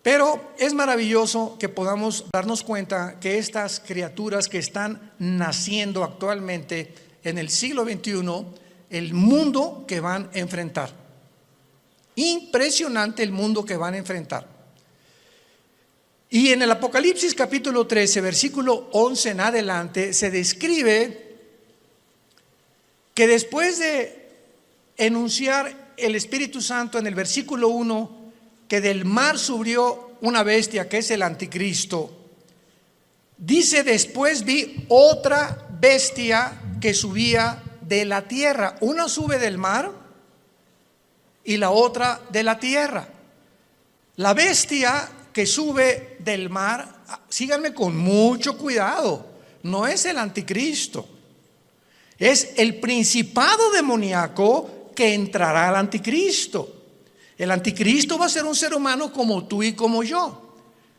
Pero es maravilloso que podamos darnos cuenta que estas criaturas que están naciendo actualmente en el siglo XXI, el mundo que van a enfrentar. Impresionante el mundo que van a enfrentar. Y en el Apocalipsis capítulo 13, versículo 11 en adelante, se describe que después de enunciar el Espíritu Santo en el versículo 1, que del mar subió una bestia que es el anticristo, Dice, después vi otra bestia que subía de la tierra. Una sube del mar y la otra de la tierra. La bestia que sube del mar, síganme con mucho cuidado, no es el anticristo. Es el principado demoníaco que entrará al anticristo. El anticristo va a ser un ser humano como tú y como yo.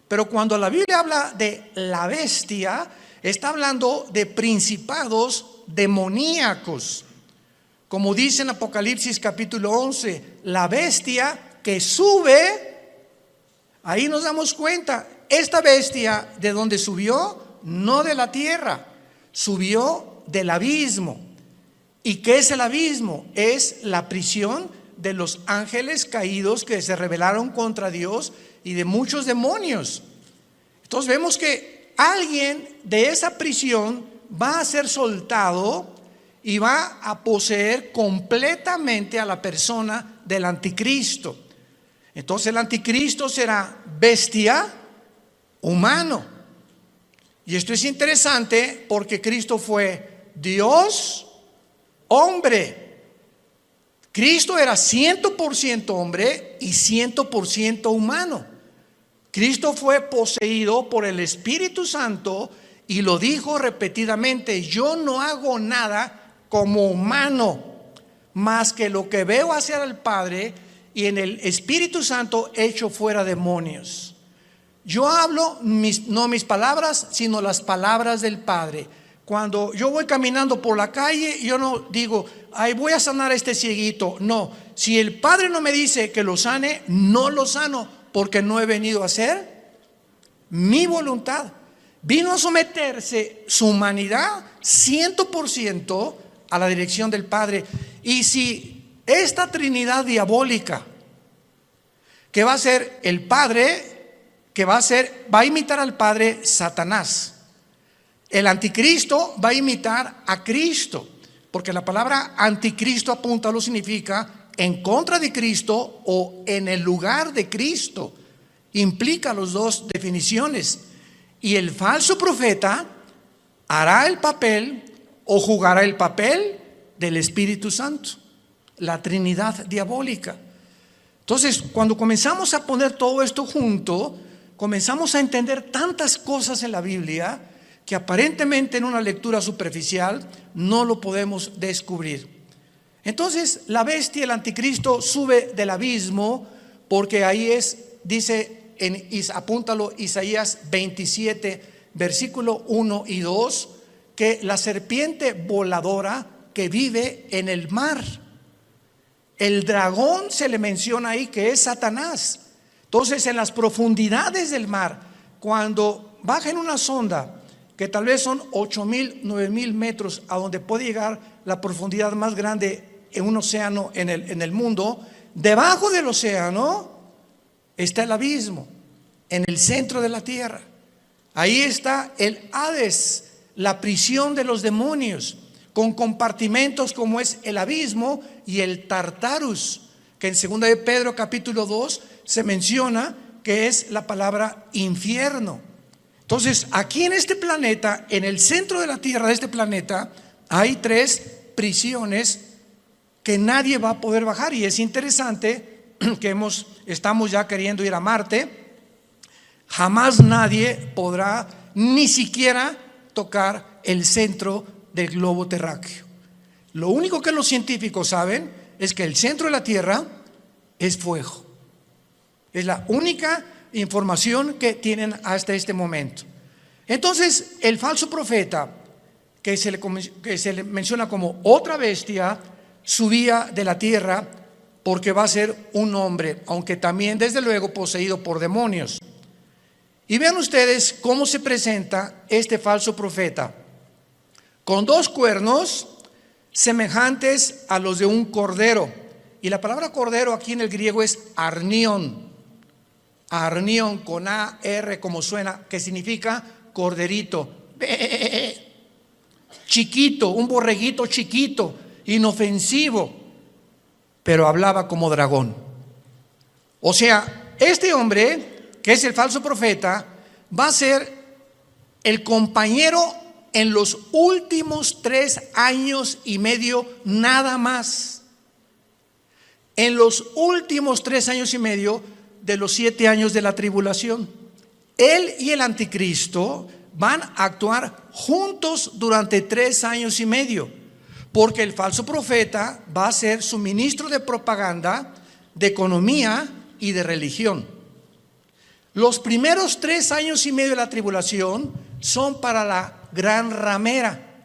Pero cuando la Biblia habla de la bestia, está hablando de principados demoníacos. Como dice en Apocalipsis capítulo 11, la bestia que sube, ahí nos damos cuenta, esta bestia de donde subió, no de la tierra, subió del abismo. ¿Y qué es el abismo? Es la prisión de los ángeles caídos que se rebelaron contra Dios y de muchos demonios. Entonces vemos que alguien de esa prisión va a ser soltado y va a poseer completamente a la persona del anticristo. Entonces el anticristo será bestia, humano. Y esto es interesante porque Cristo fue Dios, hombre. Cristo era 100% hombre y 100% humano. Cristo fue poseído por el Espíritu Santo y lo dijo repetidamente: yo no hago nada como humano, más que lo que veo hacer al Padre, y en el Espíritu Santo echo fuera demonios. Yo hablo no mis palabras, sino las palabras del Padre. Cuando yo voy caminando por la calle, yo no digo, ay, voy a sanar a este cieguito. No, si el Padre no me dice que lo sane, no lo sano, porque no he venido a hacer mi voluntad. Vino a someterse su humanidad 100% a la dirección del Padre. Y si esta Trinidad diabólica, que va a ser el Padre, va a imitar al Padre, Satanás. El anticristo va a imitar a Cristo, porque la palabra anticristo apúntalo significa en contra de Cristo o en el lugar de Cristo. Implica las dos definiciones. Y el falso profeta hará el papel o jugará el papel del Espíritu Santo, la Trinidad diabólica. Entonces, cuando comenzamos a poner todo esto junto, comenzamos a entender tantas cosas en la Biblia que aparentemente en una lectura superficial no lo podemos descubrir. Entonces, la bestia, el anticristo, sube del abismo, porque ahí dice, apúntalo, Isaías 27, versículo 1 y 2, que la serpiente voladora que vive en el mar. El dragón se le menciona ahí que es Satanás. Entonces, en las profundidades del mar, cuando baja en una sonda que tal vez son 8,000, 9,000 metros, a donde puede llegar la profundidad más grande en un océano en el mundo, debajo del océano está el abismo, en el centro de la tierra. Ahí está el Hades, la prisión de los demonios, con compartimentos como es el abismo y el Tartarus, que en 2 de Pedro capítulo 2 se menciona que es la palabra infierno. Entonces, aquí en este planeta, en el centro de la tierra de este planeta, hay 3 prisiones que nadie va a poder bajar. Y es interesante que estamos ya queriendo ir a Marte. Jamás nadie podrá ni siquiera tocar el centro del globo terráqueo. Lo único que los científicos saben es que el centro de la Tierra es fuego. Es la única información que tienen hasta este momento. Entonces, el falso profeta, que se le menciona como otra bestia, subía de la tierra porque va a ser un hombre, aunque también desde luego poseído por demonios. Y vean ustedes cómo se presenta este falso profeta, con 2 cuernos semejantes a los de un cordero. Y la palabra cordero aquí en el griego es arnión. Arnión con A-R como suena, que significa corderito. Chiquito, un borreguito chiquito, inofensivo, pero hablaba como dragón. O sea, este hombre, que es el falso profeta, va a ser el compañero en los últimos 3 años y medio nada más. En los últimos 3 años y medio de los 7 años de la tribulación. Él y el anticristo van a actuar juntos durante 3 años y medio, porque el falso profeta va a ser su ministro de propaganda, de economía y de religión. Los primeros 3 años y medio de la tribulación son para la gran ramera,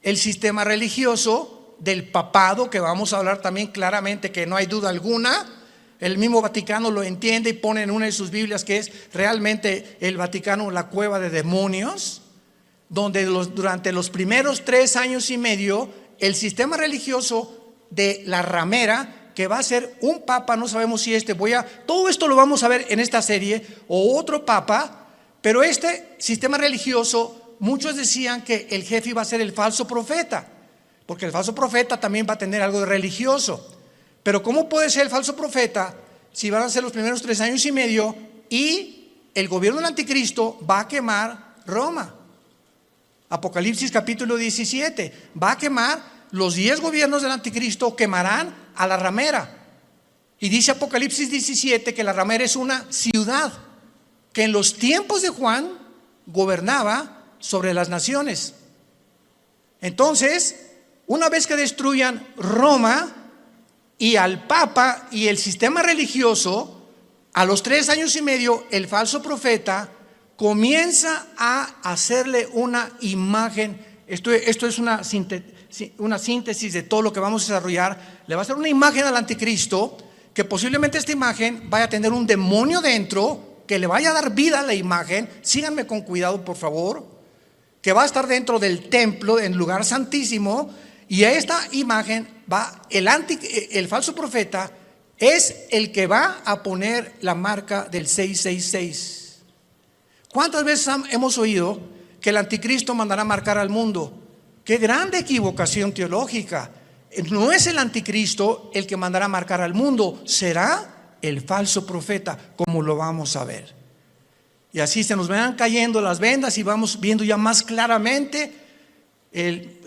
el sistema religioso del papado, que vamos a hablar también claramente, que no hay duda alguna. El mismo Vaticano lo entiende y pone en una de sus Biblias que es realmente el Vaticano la cueva de demonios, donde durante los primeros 3 años y medio el sistema religioso de la ramera, que va a ser un papa, no sabemos si todo esto lo vamos a ver en esta serie, o otro papa, pero este sistema religioso, muchos decían que el jefe iba a ser el falso profeta, porque el falso profeta también va a tener algo de religioso. Pero ¿cómo puede ser el falso profeta si van a ser los primeros 3 años y medio y el gobierno del anticristo va a quemar Roma? Apocalipsis capítulo 17, va a quemar los 10 gobiernos del anticristo, quemarán a la ramera. Y dice Apocalipsis 17 que la ramera es una ciudad que en los tiempos de Juan gobernaba sobre las naciones. Entonces, una vez que destruyan Roma y al Papa y el sistema religioso, a los 3 años y medio el falso profeta comienza a hacerle una imagen. Esto es una síntesis de todo lo que vamos a desarrollar. Le va a hacer una imagen al anticristo, que posiblemente esta imagen vaya a tener un demonio dentro, que le vaya a dar vida a la imagen. Síganme con cuidado, por favor. Que va a estar dentro del templo, en el lugar santísimo. Y a esta imagen el falso profeta es el que va a poner la marca del 666. ¿Cuántas veces hemos oído que el anticristo mandará marcar al mundo? ¡Qué grande equivocación teológica! No es el anticristo el que mandará marcar al mundo, será el falso profeta, como lo vamos a ver. Y así se nos van cayendo las vendas y vamos viendo ya más claramente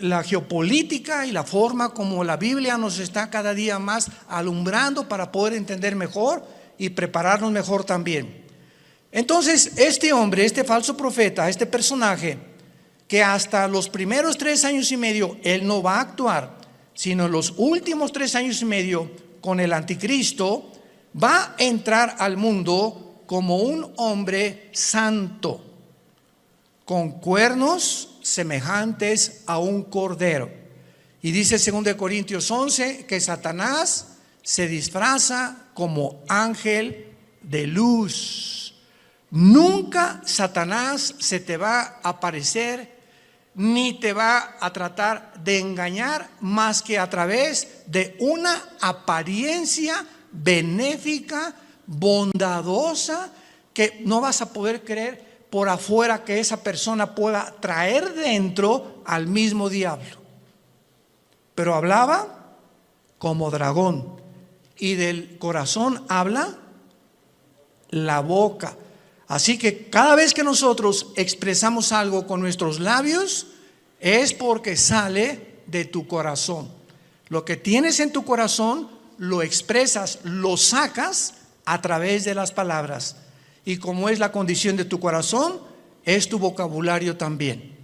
la geopolítica y la forma como la Biblia nos está cada día más alumbrando para poder entender mejor y prepararnos mejor también. Entonces, este hombre, este falso profeta, este personaje, que hasta los primeros 3 años y medio él no va a actuar, sino en los últimos 3 años y medio con el anticristo, va a entrar al mundo como un hombre santo, con cuernos semejantes a un cordero. Y dice 2 Corintios 11 que Satanás se disfraza como ángel de luz. Nunca Satanás se te va a aparecer ni te va a tratar de engañar más que a través de una apariencia benéfica, bondadosa, que no vas a poder creer por afuera que esa persona pueda traer dentro al mismo diablo. Pero hablaba como dragón, y del corazón habla la boca. Así que cada vez que nosotros expresamos algo con nuestros labios, es porque sale de tu corazón. Lo que tienes en tu corazón lo expresas, lo sacas a través de las palabras. Y como es la condición de tu corazón, es tu vocabulario también.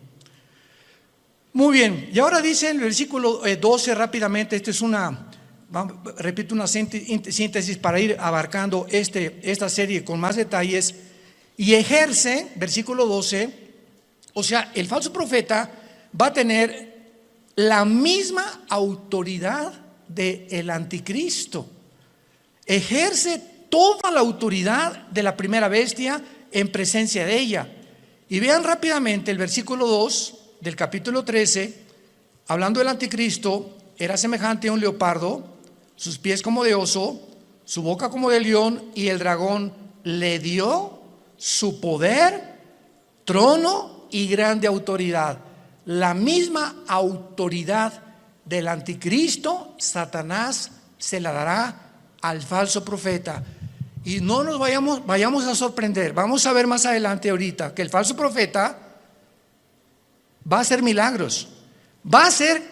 Muy bien, y ahora dice en el versículo 12 rápidamente, repito una síntesis para ir abarcando esta serie con más detalles. Y ejerce, versículo 12, o sea, el falso profeta va a tener la misma autoridad del anticristo. Ejerce toda la autoridad de la primera bestia en presencia de ella. Y vean rápidamente el versículo 2 del capítulo 13, hablando del anticristo. Era semejante a un leopardo, sus pies como de oso, su boca como de león, y el dragón le dio su poder, trono y grande autoridad. La misma autoridad del anticristo, Satanás se la dará al falso profeta. Y no nos vayamos a sorprender. Vamos a ver más adelante ahorita que el falso profeta va a hacer milagros, va a hacer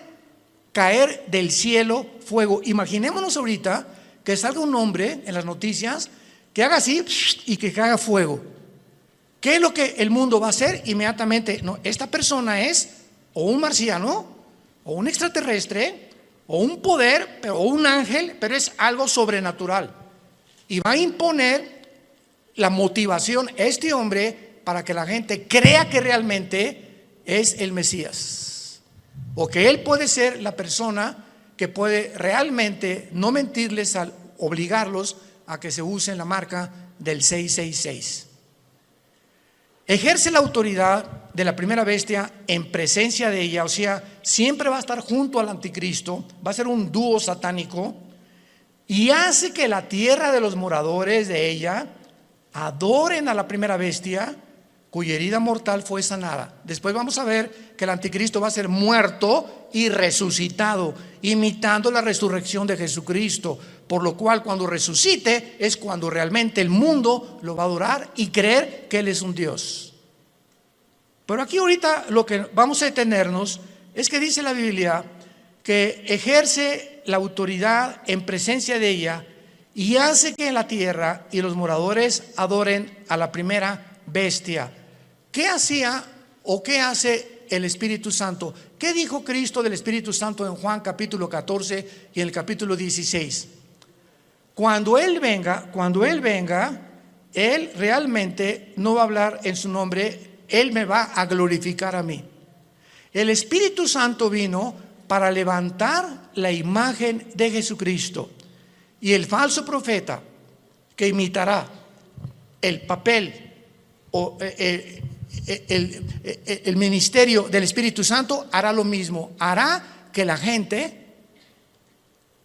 caer del cielo fuego. Imaginémonos ahorita que salga un hombre en las noticias que haga así y que caiga fuego. ¿Qué es lo que el mundo va a hacer inmediatamente? No, esta persona es o un marciano, o un extraterrestre, o un poder, o un ángel, pero es algo sobrenatural. Y va a imponer la motivación a este hombre para que la gente crea que realmente es el Mesías, o que él puede ser la persona que puede realmente no mentirles al obligarlos a que se usen la marca del 666. Ejerce la autoridad de la primera bestia en presencia de ella, o sea, siempre va a estar junto al anticristo, va a ser un dúo satánico, y hace que la tierra de los moradores de ella adoren a la primera bestia, cuya herida mortal fue sanada. Después vamos a ver que el anticristo va a ser muerto y resucitado, imitando la resurrección de Jesucristo, por lo cual cuando resucite es cuando realmente el mundo lo va a adorar y creer que Él es un Dios. Pero aquí ahorita lo que vamos a detenernos es que dice la Biblia que ejerce la autoridad en presencia de ella y hace que en la tierra y los moradores adoren a la primera bestia. ¿Qué hacía o qué hace el Espíritu Santo? ¿Qué dijo Cristo del Espíritu Santo en Juan capítulo 14 y en el capítulo 16? Cuando Él venga, Él realmente no va a hablar en su nombre, Él me va a glorificar a mí. El Espíritu Santo vino para levantar la imagen de Jesucristo, y el falso profeta que imitará el papel o el ministerio del Espíritu Santo hará lo mismo, hará que la gente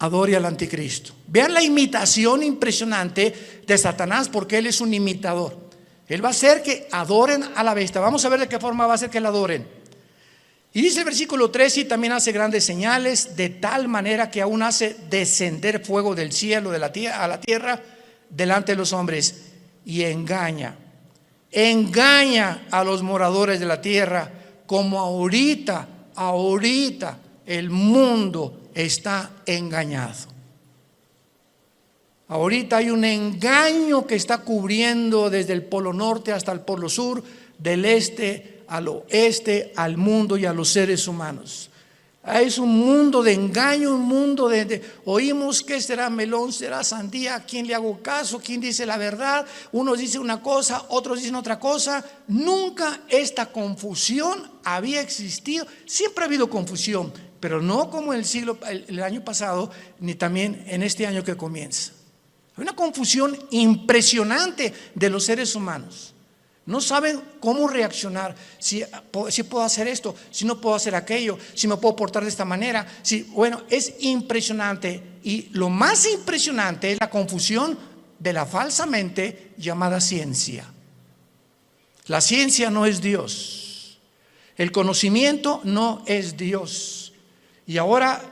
adore al anticristo. Vean la imitación impresionante de Satanás, porque él es un imitador. Él va a hacer que adoren a la bestia. Vamos a ver de qué forma va a hacer que la adoren. Y dice el versículo 13: y también hace grandes señales, de tal manera que aún hace descender fuego del cielo a la tierra delante de los hombres, y engaña a los moradores de la tierra, como ahorita el mundo está engañado. Ahorita hay un engaño que está cubriendo desde el polo norte hasta el polo sur, del este al oeste, al mundo y a los seres humanos. Es un mundo de engaño, un mundo oímos que será melón, será sandía, ¿a quién le hago caso? ¿Quién dice la verdad? Unos dicen una cosa, otros dicen otra cosa. Nunca esta confusión había existido. Siempre ha habido confusión, pero no como el año pasado, ni también en este año que comienza. Hay una confusión impresionante de los seres humanos. No saben cómo reaccionar, si puedo hacer esto, si no puedo hacer aquello, si me puedo portar de esta manera. Bueno, es impresionante, y lo más impresionante es la confusión de la falsamente llamada ciencia. La ciencia no es Dios, el conocimiento no es Dios, y ahora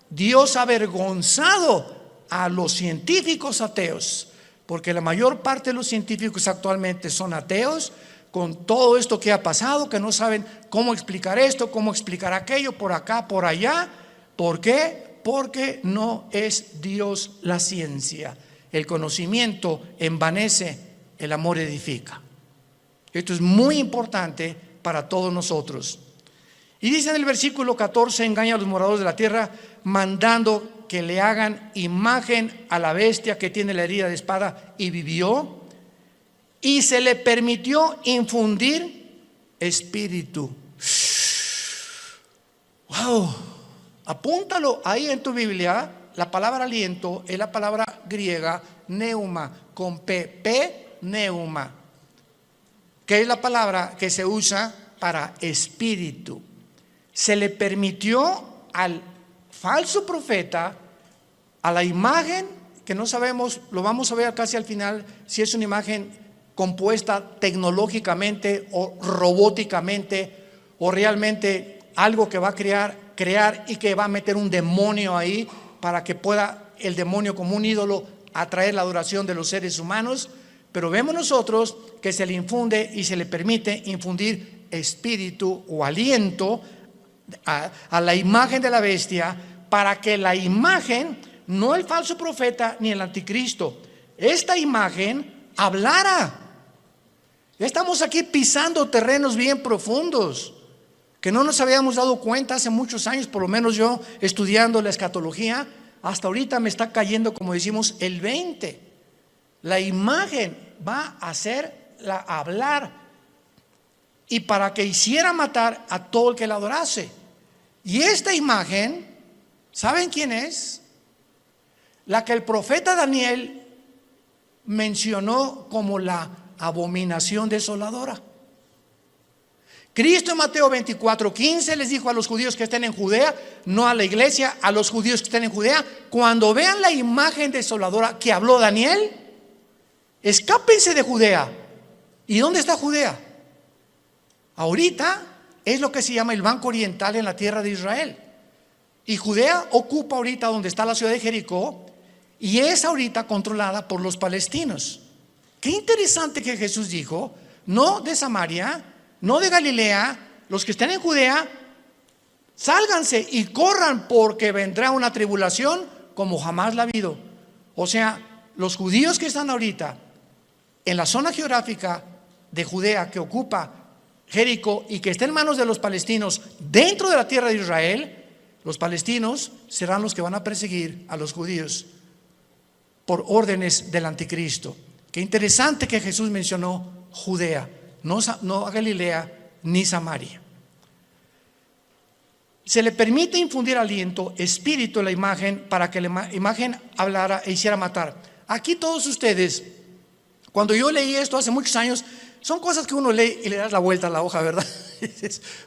Dios ha avergonzado a los científicos ateos, porque la mayor parte de los científicos actualmente son ateos, con todo esto que ha pasado, que no saben cómo explicar esto, cómo explicar aquello, por acá, por allá. ¿Por qué? Porque no es Dios la ciencia. El conocimiento envanece, el amor edifica. Esto es muy importante para todos nosotros. Y dice en el versículo 14: engaña a los moradores de la tierra, mandando que le hagan imagen a la bestia que tiene la herida de espada y vivió, y se le permitió infundir espíritu. Wow, apúntalo ahí en tu Biblia. La palabra aliento es la palabra griega neuma, con P, neuma, que es la palabra que se usa para espíritu. Se le permitió al falso profeta, a la imagen que no sabemos, lo vamos a ver casi al final, si es una imagen compuesta tecnológicamente o robóticamente, o realmente algo que va a crear y que va a meter un demonio ahí para que pueda el demonio, como un ídolo, atraer la adoración de los seres humanos. Pero vemos nosotros que se le infunde y se le permite infundir espíritu o aliento a la imagen de la bestia, para que la imagen, no el falso profeta ni el anticristo, esta imagen hablara. Ya estamos aquí pisando terrenos bien profundos que no nos habíamos dado cuenta hace muchos años, por lo menos yo estudiando la escatología, hasta ahorita me está cayendo, como decimos, el 20. La imagen va a hacerla hablar, y para que hiciera matar a todo el que la adorase. Y esta imagen, ¿saben quién es? La que el profeta Daniel mencionó como la abominación desoladora. Cristo en Mateo 24:15 les dijo a los judíos que estén en Judea, no a la iglesia, a los judíos que estén en Judea: cuando vean la imagen desoladora que habló Daniel, escápense de Judea. ¿Y dónde está Judea? Ahorita es lo que se llama el Banco Oriental en la tierra de Israel. Y Judea ocupa ahorita donde está la ciudad de Jericó, y es ahorita controlada por los palestinos. Qué interesante que Jesús dijo: no de Samaria, no de Galilea, los que estén en Judea, sálganse y corran, porque vendrá una tribulación como jamás la ha habido. O sea, los judíos que están ahorita en la zona geográfica de Judea, que ocupa Jericó, y que está en manos de los palestinos dentro de la tierra de Israel, los palestinos serán los que van a perseguir a los judíos por órdenes del anticristo. Qué interesante que Jesús mencionó Judea, no a Galilea ni Samaria. Se le permite infundir aliento, espíritu en la imagen, para que la imagen hablara e hiciera matar. Aquí todos ustedes, cuando yo leí esto hace muchos años, son cosas que uno lee y le das la vuelta a la hoja, ¿verdad?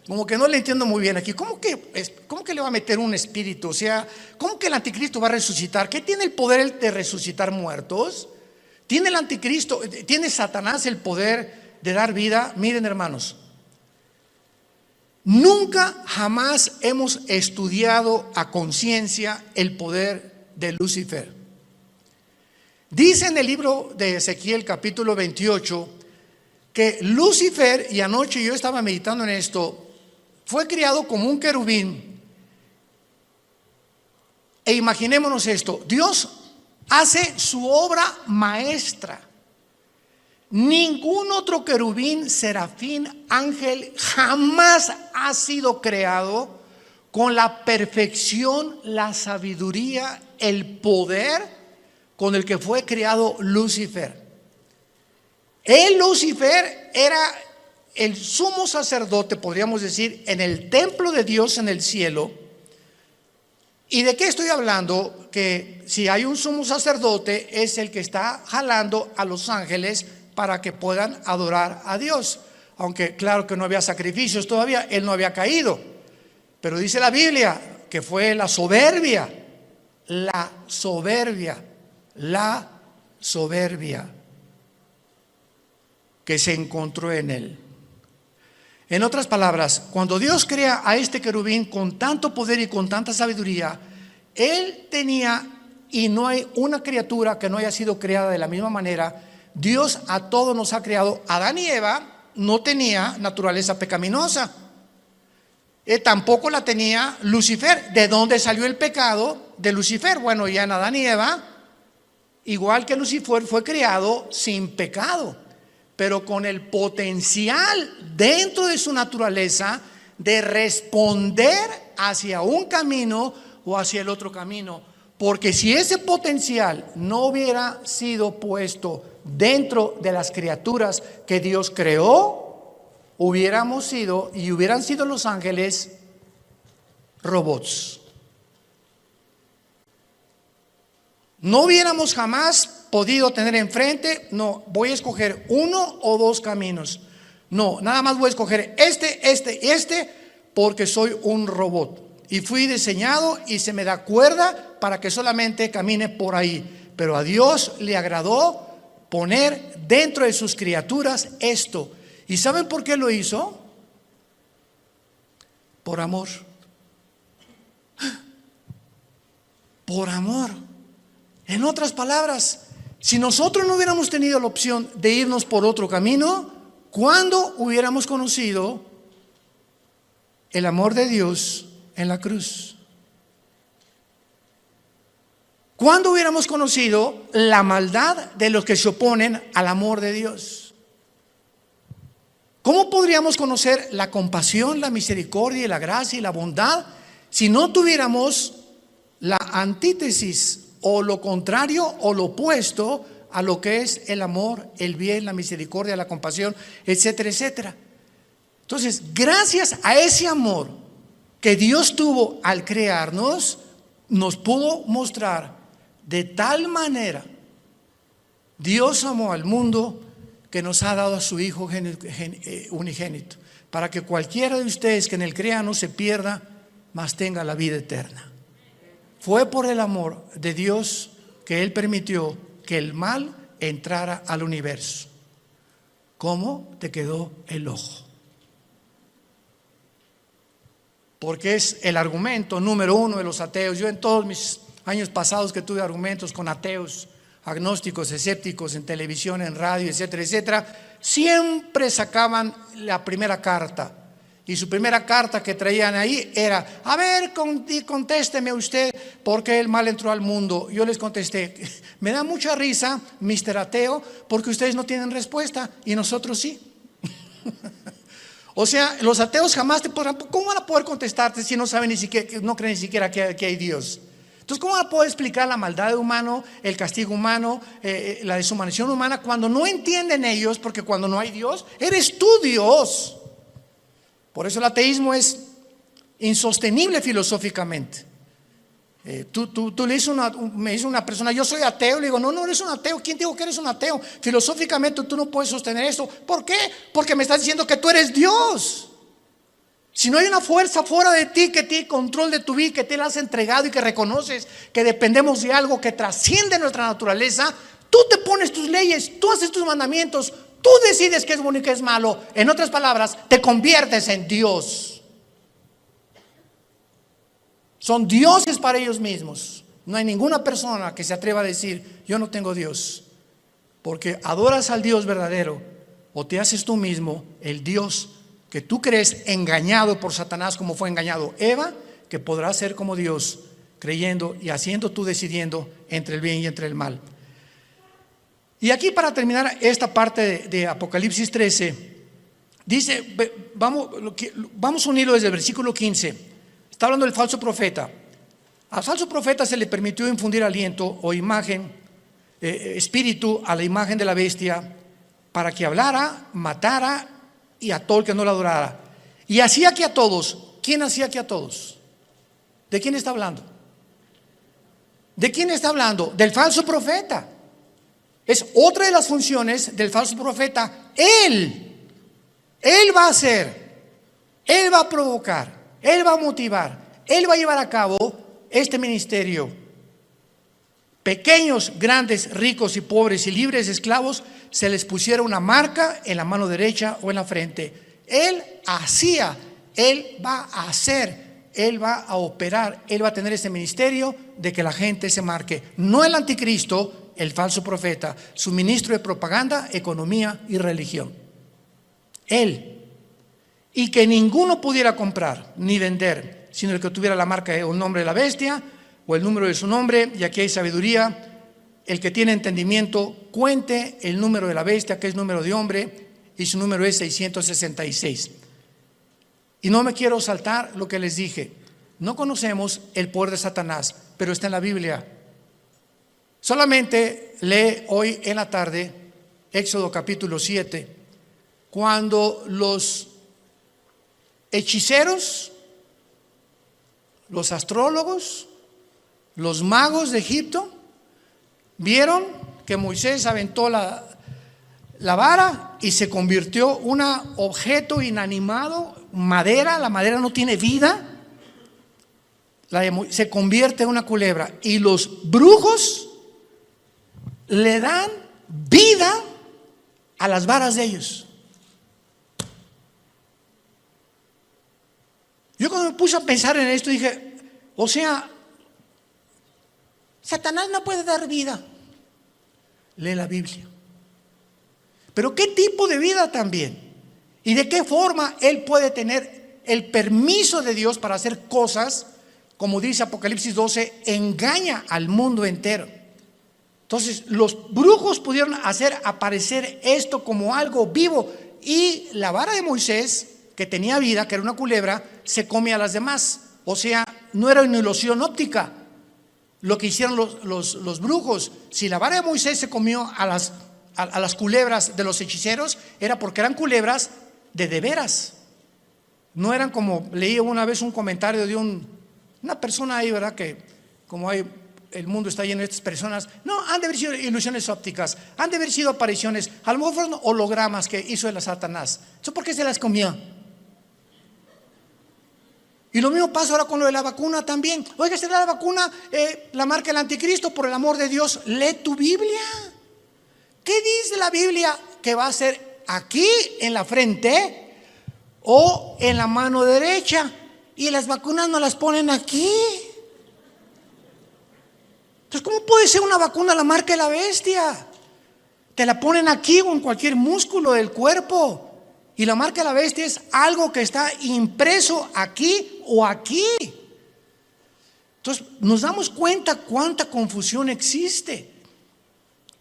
Como que no le entiendo muy bien aquí. ¿Cómo que le va a meter un espíritu? O sea, ¿cómo que el anticristo va a resucitar? ¿Qué tiene el poder de resucitar muertos? ¿Tiene el anticristo, tiene Satanás el poder de dar vida? Miren, hermanos, nunca jamás hemos estudiado a conciencia el poder de Lucifer. Dice en el libro de Ezequiel capítulo 28 que Lucifer, y anoche yo estaba meditando en esto, fue criado como un querubín. E imaginémonos esto: Dios hace su obra maestra. Ningún otro querubín, serafín, ángel jamás ha sido creado con la perfección, la sabiduría, el poder con el que fue creado Lucifer. Lucifer era el sumo sacerdote, podríamos decir, en el templo de Dios en el cielo. ¿Y de qué estoy hablando? Que si hay un sumo sacerdote, es el que está jalando a los ángeles para que puedan adorar a Dios. Aunque claro que no había sacrificios todavía, él no había caído. Pero dice la Biblia que fue la soberbia que se encontró en él. En otras palabras, cuando Dios crea a este querubín con tanto poder y con tanta sabiduría, él tenía, y no hay una criatura que no haya sido creada de la misma manera. Dios a todos nos ha creado. Adán y Eva no tenía naturaleza pecaminosa, tampoco la tenía Lucifer. ¿De dónde salió el pecado de Lucifer? Bueno, ya en Adán y Eva, igual que Lucifer, fue creado sin pecado, pero con el potencial dentro de su naturaleza de responder hacia un camino o hacia el otro camino. Porque si ese potencial no hubiera sido puesto dentro de las criaturas que Dios creó, hubiéramos sido, y hubieran sido los ángeles, robots. No hubiéramos jamás podido tener enfrente: no, voy a escoger uno o dos caminos. No, nada más voy a escoger este, porque soy un robot y fui diseñado y se me da cuerda para que solamente camine por ahí. Pero a Dios le agradó poner dentro de sus criaturas esto. ¿Y saben por qué lo hizo? Por amor. Por amor. En otras palabras, si nosotros no hubiéramos tenido la opción de irnos por otro camino, ¿cuándo hubiéramos conocido el amor de Dios en la cruz? ¿Cuándo hubiéramos conocido la maldad de los que se oponen al amor de Dios? ¿Cómo podríamos conocer la compasión, la misericordia y la gracia y la bondad si no tuviéramos la antítesis o lo contrario o lo opuesto a lo que es el amor, el bien, la misericordia, la compasión, etcétera, etcétera? Entonces, gracias a ese amor que Dios tuvo al crearnos, nos pudo mostrar de tal manera, Dios amó al mundo que nos ha dado a su Hijo unigénito, para que cualquiera de ustedes que en él crea no se pierda, mas tenga la vida eterna. Fue por el amor de Dios que Él permitió que el mal entrara al universo. ¿Cómo te quedó el ojo? Porque es el argumento número uno de los ateos. Yo en todos mis años pasados que tuve argumentos con ateos, agnósticos, escépticos, en televisión, en radio, etcétera, etcétera, siempre sacaban la primera carta. Y su primera carta que traían ahí era: a ver, contésteme usted, ¿por qué el mal entró al mundo? Yo les contesté: me da mucha risa, Mr. Ateo, porque ustedes no tienen respuesta y nosotros sí. O sea, los ateos jamás te podrán, ¿cómo van a poder contestarte si no saben ni siquiera, no creen ni siquiera que hay Dios? Entonces, ¿cómo van a poder explicar la maldad humana, el castigo humano, la deshumanización humana, cuando no entienden ellos? Porque cuando no hay Dios, eres tú Dios. Por eso el ateísmo es insostenible filosóficamente. Tú le dices me dice una persona: yo soy ateo. Le digo: no, no eres un ateo. ¿Quién te dijo que eres un ateo? Filosóficamente tú no puedes sostener esto. ¿Por qué? Porque me estás diciendo que tú eres Dios. Si no hay una fuerza fuera de ti que tiene control de tu vida, que te la has entregado y que reconoces que dependemos de algo que trasciende nuestra naturaleza, tú te pones tus leyes, tú haces tus mandamientos, tú decides qué es bueno y qué es malo. En otras palabras, te conviertes en Dios. Son dioses para ellos mismos. No hay ninguna persona que se atreva a decir: yo no tengo Dios. Porque adoras al Dios verdadero, o te haces tú mismo el Dios que tú crees, engañado por Satanás como fue engañado Eva, que podrás ser como Dios, creyendo y haciendo tú, decidiendo entre el bien y entre el mal. Y aquí, para terminar esta parte de Apocalipsis 13, dice, vamos a unirlo desde el versículo 15. Está hablando del falso profeta. Al falso profeta se le permitió infundir aliento o imagen, espíritu a la imagen de la bestia, para que hablara, matara y a todo el que no la adorara. Y hacía que a todos. ¿Quién hacía que a todos? ¿De quién está hablando? ¿De quién está hablando? Del falso profeta. Es otra de las funciones del falso profeta. Él va a hacer, Él va a provocar, Él va a motivar, Él va a llevar a cabo este ministerio. Pequeños, grandes, ricos y pobres y libres, esclavos, se les pusiera una marca en la mano derecha o en la frente. Él hacía, Él va a hacer, Él va a operar, Él va a tener ese ministerio de que la gente se marque. No el anticristo, el falso profeta, su ministro de propaganda, economía y religión. Él. Y que ninguno pudiera comprar ni vender, sino el que tuviera la marca o el nombre de la bestia o el número de su nombre. Y aquí hay sabiduría. El que tiene entendimiento, cuente el número de la bestia, que es número de hombre, y su número es 666. Y no me quiero saltar lo que les dije. No conocemos el poder de Satanás, pero está en la Biblia. Solamente lee hoy en la tarde Éxodo capítulo 7, cuando los hechiceros, los astrólogos, los magos de Egipto vieron que Moisés aventó la vara y se convirtió un objeto inanimado, madera. La madera no tiene vida, se convierte en una culebra, y los brujos le dan vida a las varas de ellos. Yo cuando me puse a pensar en esto dije: o sea, Satanás no puede dar vida. Lee la Biblia. Pero ¿qué tipo de vida también? ¿Y de qué forma él puede tener el permiso de Dios para hacer cosas, como dice Apocalipsis 12, engaña al mundo entero. Entonces los brujos pudieron hacer aparecer esto como algo vivo, y la vara de Moisés, que tenía vida, que era una culebra, se come a las demás. O sea, no era una ilusión óptica lo que hicieron los brujos. Si la vara de Moisés se comió a las culebras de los hechiceros, era porque eran culebras de veras. No eran como, leí una vez un comentario de una persona ahí, ¿verdad? Que como el mundo está lleno de estas personas, no, han de haber sido ilusiones ópticas, han de haber sido apariciones, a lo mejor fueron hologramas que hizo el Satanás. ¿Eso por qué se las comió? Y lo mismo pasa ahora con lo de la vacuna también. Oiga, ¿será la vacuna la marca del anticristo? Por el amor de Dios, lee tu Biblia. ¿Qué dice la Biblia que va a ser aquí en la frente o en la mano derecha? Y las vacunas no las ponen aquí. Entonces, ¿cómo puede ser una vacuna la marca de la bestia? Te la ponen aquí o en cualquier músculo del cuerpo. Y la marca de la bestia es algo que está impreso aquí o aquí. Entonces nos damos cuenta cuánta confusión existe.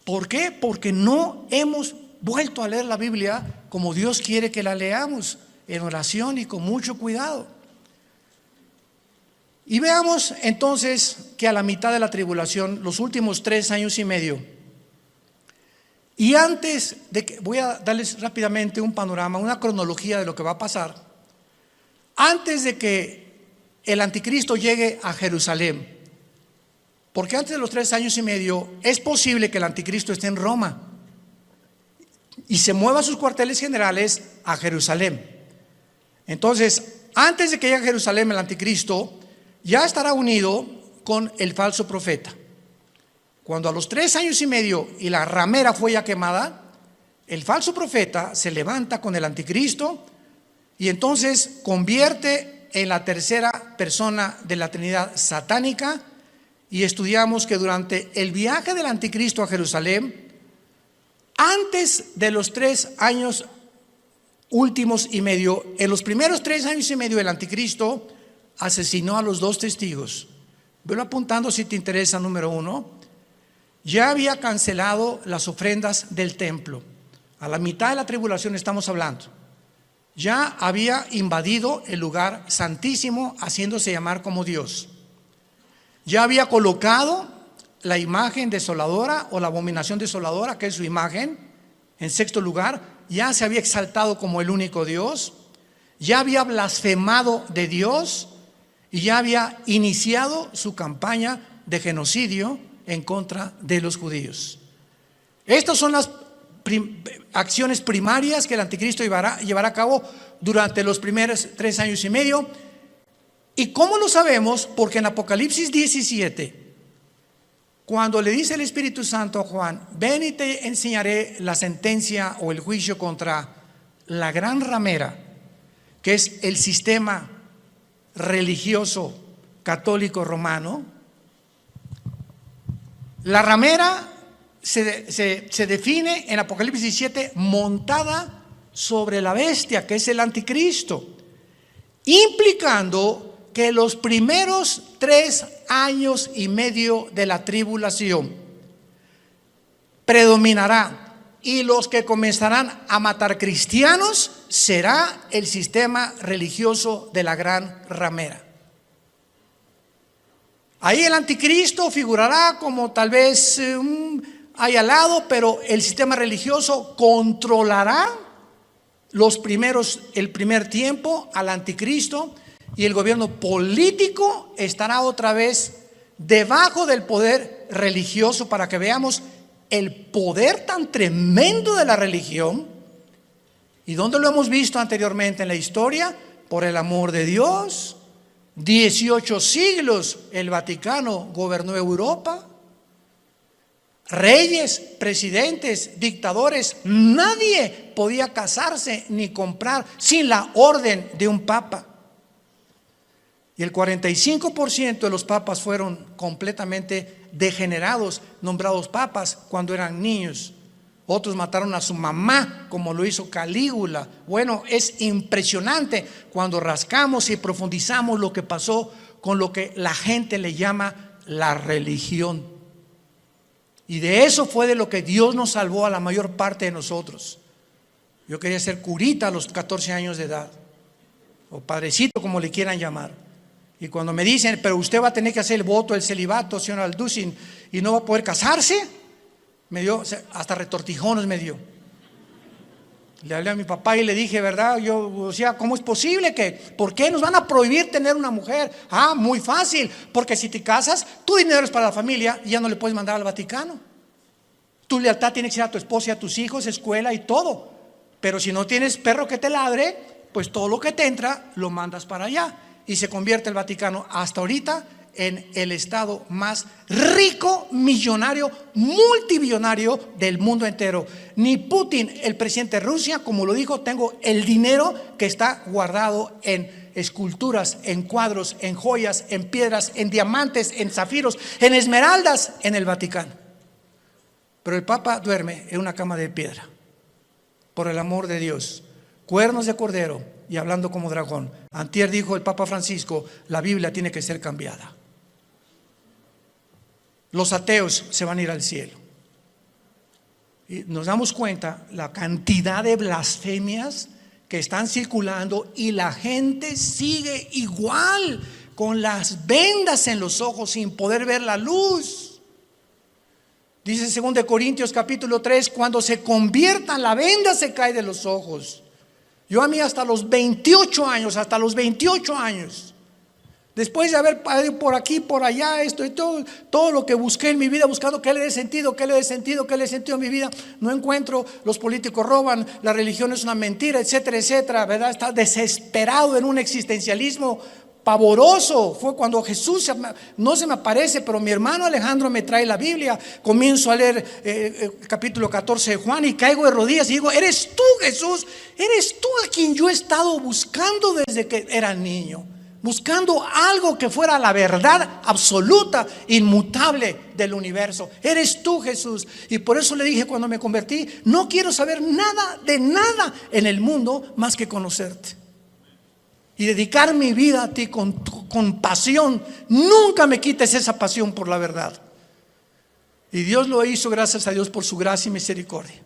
¿Por qué? Porque no hemos vuelto a leer la Biblia como Dios quiere que la leamos, en oración y con mucho cuidado. Y veamos entonces que a la mitad de la tribulación, los últimos 3 años y medio, y antes de que, voy a darles rápidamente un panorama, una cronología de lo que va a pasar. Antes de que el anticristo llegue a Jerusalén, porque antes de los 3 años y medio es posible que el anticristo esté en Roma y se mueva sus cuarteles generales a Jerusalén. Entonces, antes de que llegue a Jerusalén el anticristo, ya estará unido con el falso profeta. Cuando a los 3 años y medio y la ramera fue ya quemada, el falso profeta se levanta con el anticristo y entonces convierte en la tercera persona de la Trinidad satánica. Y estudiamos que durante el viaje del anticristo a Jerusalén, antes de los 3 años últimos y medio, en los primeros 3 años y medio el anticristo asesinó a los 2 testigos. Velo apuntando si te interesa. Número 1, ya había cancelado las ofrendas del templo. A la mitad de la tribulación estamos hablando. Ya había invadido el lugar santísimo, haciéndose llamar como Dios. Ya había colocado la imagen desoladora o la abominación desoladora, que es su imagen, en 6º lugar. Ya se había exaltado como el único Dios. Ya había blasfemado de Dios y ya había iniciado su campaña de genocidio en contra de los judíos. Estas son las acciones primarias que el anticristo llevará a cabo durante los primeros 3 años y medio. ¿Y cómo lo sabemos? Porque en Apocalipsis 17, cuando le dice el Espíritu Santo a Juan, ven y te enseñaré la sentencia o el juicio contra la gran ramera, que es el sistema religioso católico romano. La ramera se define en Apocalipsis 17 montada sobre la bestia, que es el anticristo, implicando que los primeros 3 años y medio de la tribulación predominará, y los que comenzarán a matar cristianos será el sistema religioso de la gran ramera. Ahí el anticristo figurará como tal vez ahí al lado, pero el sistema religioso controlará el primer tiempo al anticristo, y el gobierno político estará otra vez debajo del poder religioso, para que veamos el poder tan tremendo de la religión. ¿Y dónde lo hemos visto anteriormente en la historia? Por el amor de Dios. 18 siglos el Vaticano gobernó Europa. Reyes, presidentes, dictadores, nadie podía casarse ni comprar sin la orden de un papa. Y el 45% de los papas fueron completamente degenerados, nombrados papas cuando eran niños. Otros mataron a su mamá, como lo hizo Calígula. Bueno, es impresionante cuando rascamos y profundizamos lo que pasó con lo que la gente le llama la religión. Y de eso fue de lo que Dios nos salvó a la mayor parte de nosotros. Yo quería ser curita a los 14 años de edad, o padrecito, como le quieran llamar. Y cuando me dicen, pero usted va a tener que hacer el voto del celibato, señor Alducin, y no va a poder casarse, me dio, hasta retortijones me dio. Le hablé a mi papá y le dije, ¿verdad? Yo, o sea, ¿cómo es posible que, por qué nos van a prohibir tener una mujer? Ah, muy fácil, porque si te casas, tu dinero es para la familia y ya no le puedes mandar al Vaticano. Tu lealtad tiene que ser a tu esposa y a tus hijos, escuela y todo. Pero si no tienes perro que te ladre, pues todo lo que te entra lo mandas para allá. Y se convierte el Vaticano hasta ahorita en el estado más rico, millonario, multibillonario del mundo entero. Ni Putin, el presidente de Rusia, como lo dijo, tengo el dinero que está guardado en esculturas, en cuadros, en joyas, en piedras, en diamantes, en zafiros, en esmeraldas en el Vaticano. Pero el Papa duerme en una cama de piedra, por el amor de Dios. Cuernos de cordero y hablando como dragón. Antier dijo el Papa Francisco, la Biblia tiene que ser cambiada. Los ateos se van a ir al cielo. Y nos damos cuenta la cantidad de blasfemias que están circulando y la gente sigue igual, con las vendas en los ojos sin poder ver la luz. Dice 2 Corintios capítulo 3, cuando se conviertan la venda se cae de los ojos. Yo a mí hasta los 28 años, después de haber ido por aquí, por allá, esto y todo lo que busqué en mi vida, buscando qué le dé sentido a mi vida, no encuentro. Los políticos roban, la religión es una mentira, etcétera, etcétera, ¿verdad? Está desesperado en un existencialismo pavoroso. Fue cuando Jesús no se me aparece, pero mi hermano Alejandro me trae la Biblia. Comienzo a leer capítulo 14 de Juan y caigo de rodillas y digo, ¿eres tú, Jesús? ¿Eres tú a quien yo he estado buscando desde que era niño? Buscando algo que fuera la verdad absoluta, inmutable del universo. Eres tú, Jesús. Y por eso le dije cuando me convertí, no quiero saber nada de nada en el mundo más que conocerte y dedicar mi vida a ti con pasión. Nunca me quites esa pasión por la verdad. Y Dios lo hizo, gracias a Dios por su gracia y misericordia.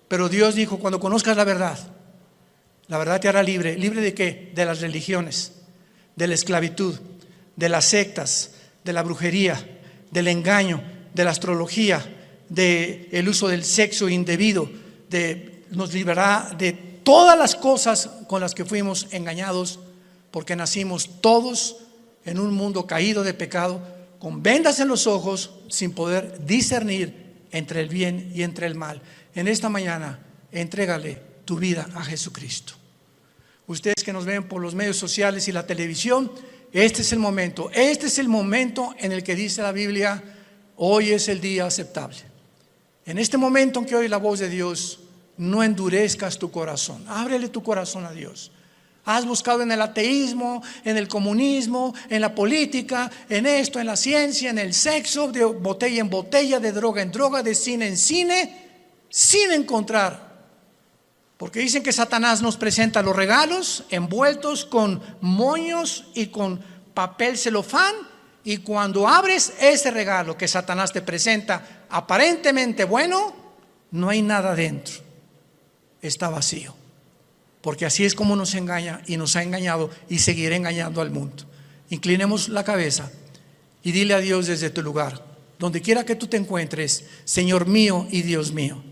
Pero Dios dijo, cuando conozcas la verdad te hará libre. ¿Libre de qué? De las religiones, de la esclavitud, de las sectas, de la brujería, del engaño, de la astrología, del uso del sexo indebido, nos librará de todas las cosas con las que fuimos engañados, porque nacimos todos en un mundo caído de pecado, con vendas en los ojos, sin poder discernir entre el bien y entre el mal. En esta mañana, entrégale tu vida a Jesucristo. Ustedes que nos ven por los medios sociales y la televisión, este es el momento en el que dice la Biblia, hoy es el día aceptable. En este momento en que oye la voz de Dios, no endurezcas tu corazón, ábrele tu corazón a Dios. Has buscado en el ateísmo, en el comunismo, en la política, en esto, en la ciencia, en el sexo, de botella en botella, de droga en droga, de cine en cine, sin encontrar. Porque dicen que Satanás nos presenta los regalos envueltos con moños y con papel celofán, y cuando abres ese regalo que Satanás te presenta aparentemente bueno, no hay nada dentro. Está vacío, porque así es como nos engaña y nos ha engañado y seguirá engañando al mundo. Inclinemos la cabeza y dile a Dios desde tu lugar, donde quiera que tú te encuentres, Señor mío y Dios mío,